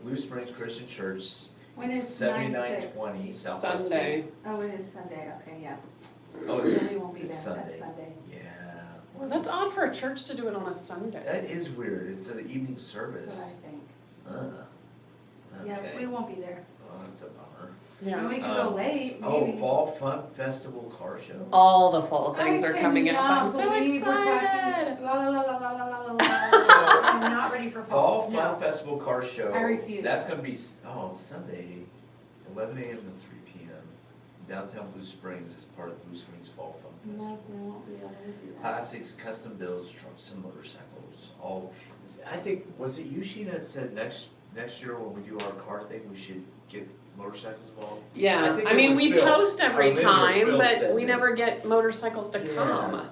Blue Springs Christian Church, When is 7920 Southwest Sunday. State. Oh, it is Sunday, okay, yeah. Oh, So it's we won't be there, it's that's Sunday. Sunday. Yeah. Well, that's odd for a church to do it on a Sunday. That is weird. It's an evening That's service. what I think. Okay. Yeah, we won't be there. Well, that's a bummer. And Yeah. we could go late, Oh, maybe. Fall Fun Festival car show. All the fall things are coming up. I I'm so cannot believe we're talking- excited. La la la la la la la la. So, I'm not ready for fall. Fall No. Fun Festival car show. I refuse. That's gonna be, Sunday, 11 a.m. to 3 p.m. Downtown Blue Springs as part of the Blue Springs Fall Fun No, Festival. we won't be able to do that. Classics, custom builds, trucks and motorcycles, all, I think, was it you, Sheena, that said next year when we do our car thing, we should get motorcycles involved? I Yeah, think I it mean, was we Phil. post every Our lender, time, Phil, but said we that. never get motorcycles to Yeah. come.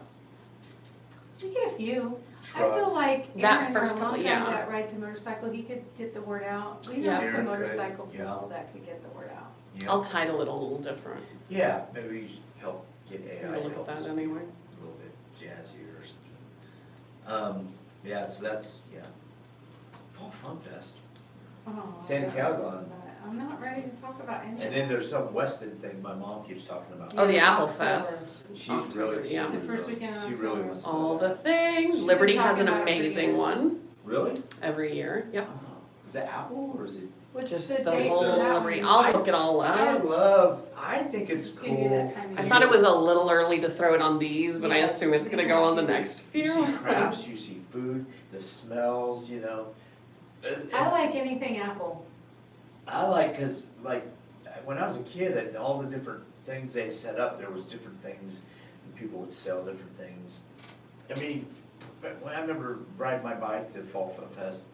We get a few. I feel Trucks. like That Aaron, first our couple, long guy yeah. that rides a motorcycle, he could get the word out. We know Yeah. some Aaron could, motorcycle yeah. people that could get the word out. Yeah. I'll title it a little different. Yeah, maybe we should help get AI Maybe to look help at us that be anyway. a little bit jazzier or something. Yeah, so that's, Fall Fun Fest. Oh, Santa I don't Calgon. know about it. I'm not ready to talk about any of And it. then there's some Weston thing my mom keeps talking about. Oh, the Yeah, Apple October. Fest. She's October, really, yeah. The first weekend of she really October. wants to All know the that. things. She's been Liberty has talking an about it for amazing years. one Really? every year. Yep. Oh, is it Apple or is it? What's Just the the date whole for that Liberty. one? I'll look it all I up. think it's Just give you that cool. time of I year. thought it was a little early to throw it on these, but I Yes. assume it's gonna go on the next You few. see crafts, you see food, the smells, And I like anything Apple. I like, cause like, when I was a kid, and all the different things they set up, there was different things, and people would sell different things. I mean, but when I remember riding my bike to Fall Fun Fest,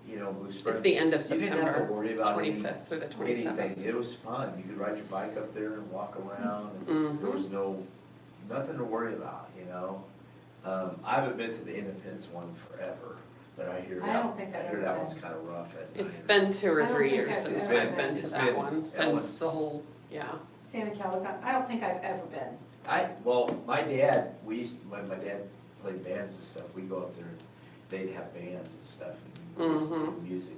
Blue Springs. It's the end of You didn't have to September, worry about 25th through the 27th. anything, it was fun, you could ride your bike up there and walk around, and there Mhm. was nothing to worry about. I haven't been to the Independence one forever, but I hear I don't think I've ever that one's been. kinda rough at It's night. been 2 or I don't 3 think years I've since ever I've been been. to It's that been- one, that since one's- the whole, yeah. Santa Calgon. I don't think I've ever been. Well, my dad, when my dad played bands and stuff, we go up there, they'd have bands and stuff, and we'd listen to music.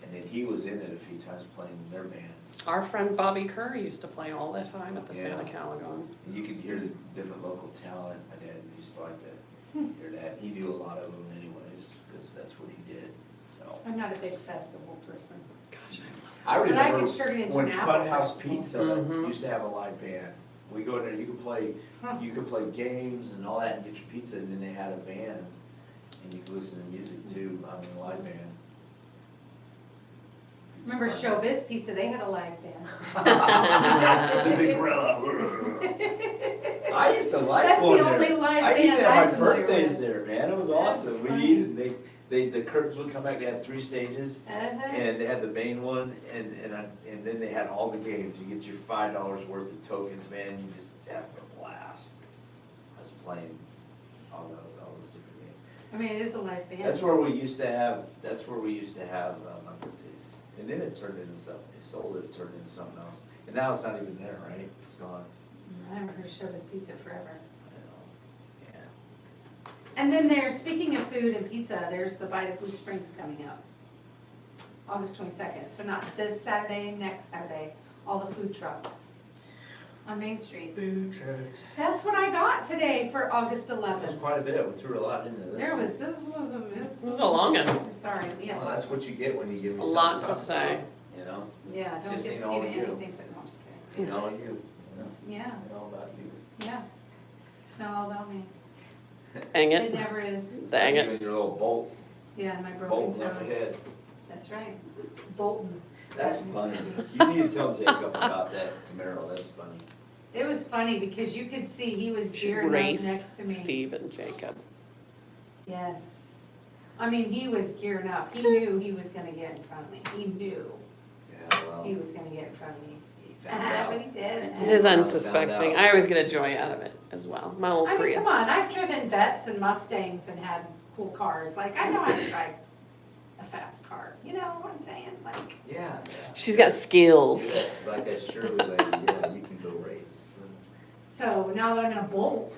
And then he was in it a few times playing in their bands. Our friend Bobby Kerr used to play all the time at the Yeah. Santa Calgon. And you could hear the different local talent. My dad used to like to hear that. He knew a lot of them anyways, because that's what he did, so. I'm not a big festival person. Gosh, I love I But I remember could sure get into when an Apple Funhouse festival. Pizza Mhm. used to have a live band. We go in there, you could play games and all that and get your pizza, and then they had a band. And you could listen to music too, a live band. Remember It's fun. Showbiz Pizza? They had a live band. The big gorilla. I used to like That's going the there. only live I used band to have I'm my familiar birthdays with. there, man. It was That's awesome. We funny. eat and the curtains would come back. They had 3 stages, Uh-huh. and they had the main one, and then they had all the games. You get your $5 worth of tokens, man. You just have a blast. I was playing all those different games. I mean, it is a live band. That's where we used to have. My birthdays, and then it turned into something. It sold it, turned into something else, and now it's not even there, right? It's gone. I haven't heard of Showbiz Pizza forever. I know. Yeah. And then speaking of food and pizza, there's the Bite of Blue Springs coming up. August 22nd. So not this Saturday, next Saturday. All the food trucks on Main Street. Food trucks. That's what I got today for August That was 11th. quite a bit. We threw a lot into this. There one. was, this It was a long one. Sorry, yeah. Well, that's what you get when you give A me lot something to talk say. about, You know, Yeah, don't Just give ain't all Steven you. anything, but no, I'm just kidding. you know you. Yeah, You know about you. yeah. It's not all about me. Dang It it. never is. Dang You it. and your little bolt, Yeah, my broken bolting up toe. ahead. That's right. Bolton. That's funny. You need to tell Jacob about that Camaro. That's funny. It was funny because you could see he was Should gearing up race next to me. Steve and Jacob. Yes. I mean, he was gearing up. He knew he was gonna get in front of me. He knew Yeah, well, he was gonna get in front of me. he found out. But he did. It is Found unsuspecting. out. I always get a joy out of it as well. My old I mean, Prius. come on, I've driven Vettes and Mustangs and had cool cars. Like, I know how to drive a fast car. You know what I'm saying? Like, Yeah. She's got skills. Like that Shirley lady, yeah, you can go race. so now that I'm gonna bolt,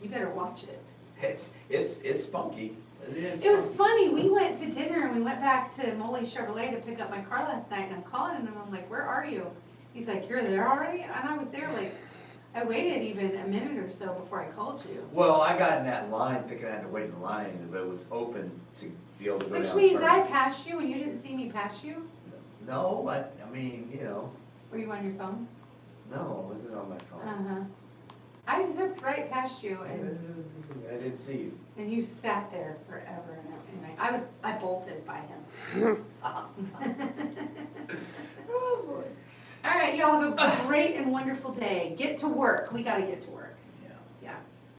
you better watch it. It's spunky. It is. It was spunky. funny. We went to dinner and we went back to Molly Chevrolet to pick up my car last night, and I'm calling him and I'm like, "Where are you?" He's like, "You're there already?" And I was there like, I waited even a minute or so before I called you. Well, I got in that line thinking I had to wait in line, but it was open to be able to go Which down. means turn. I passed you and you didn't see me pass you? No, I mean, you know, Were you on your phone? no, it wasn't on my phone. Uh-huh. I zipped right past you and I didn't see you. you sat there forever and ever. Anyway, I bolted by him. Oh, boy. All right, y'all have a great and wonderful day. Get to work. We gotta get to work. Yeah. Yeah.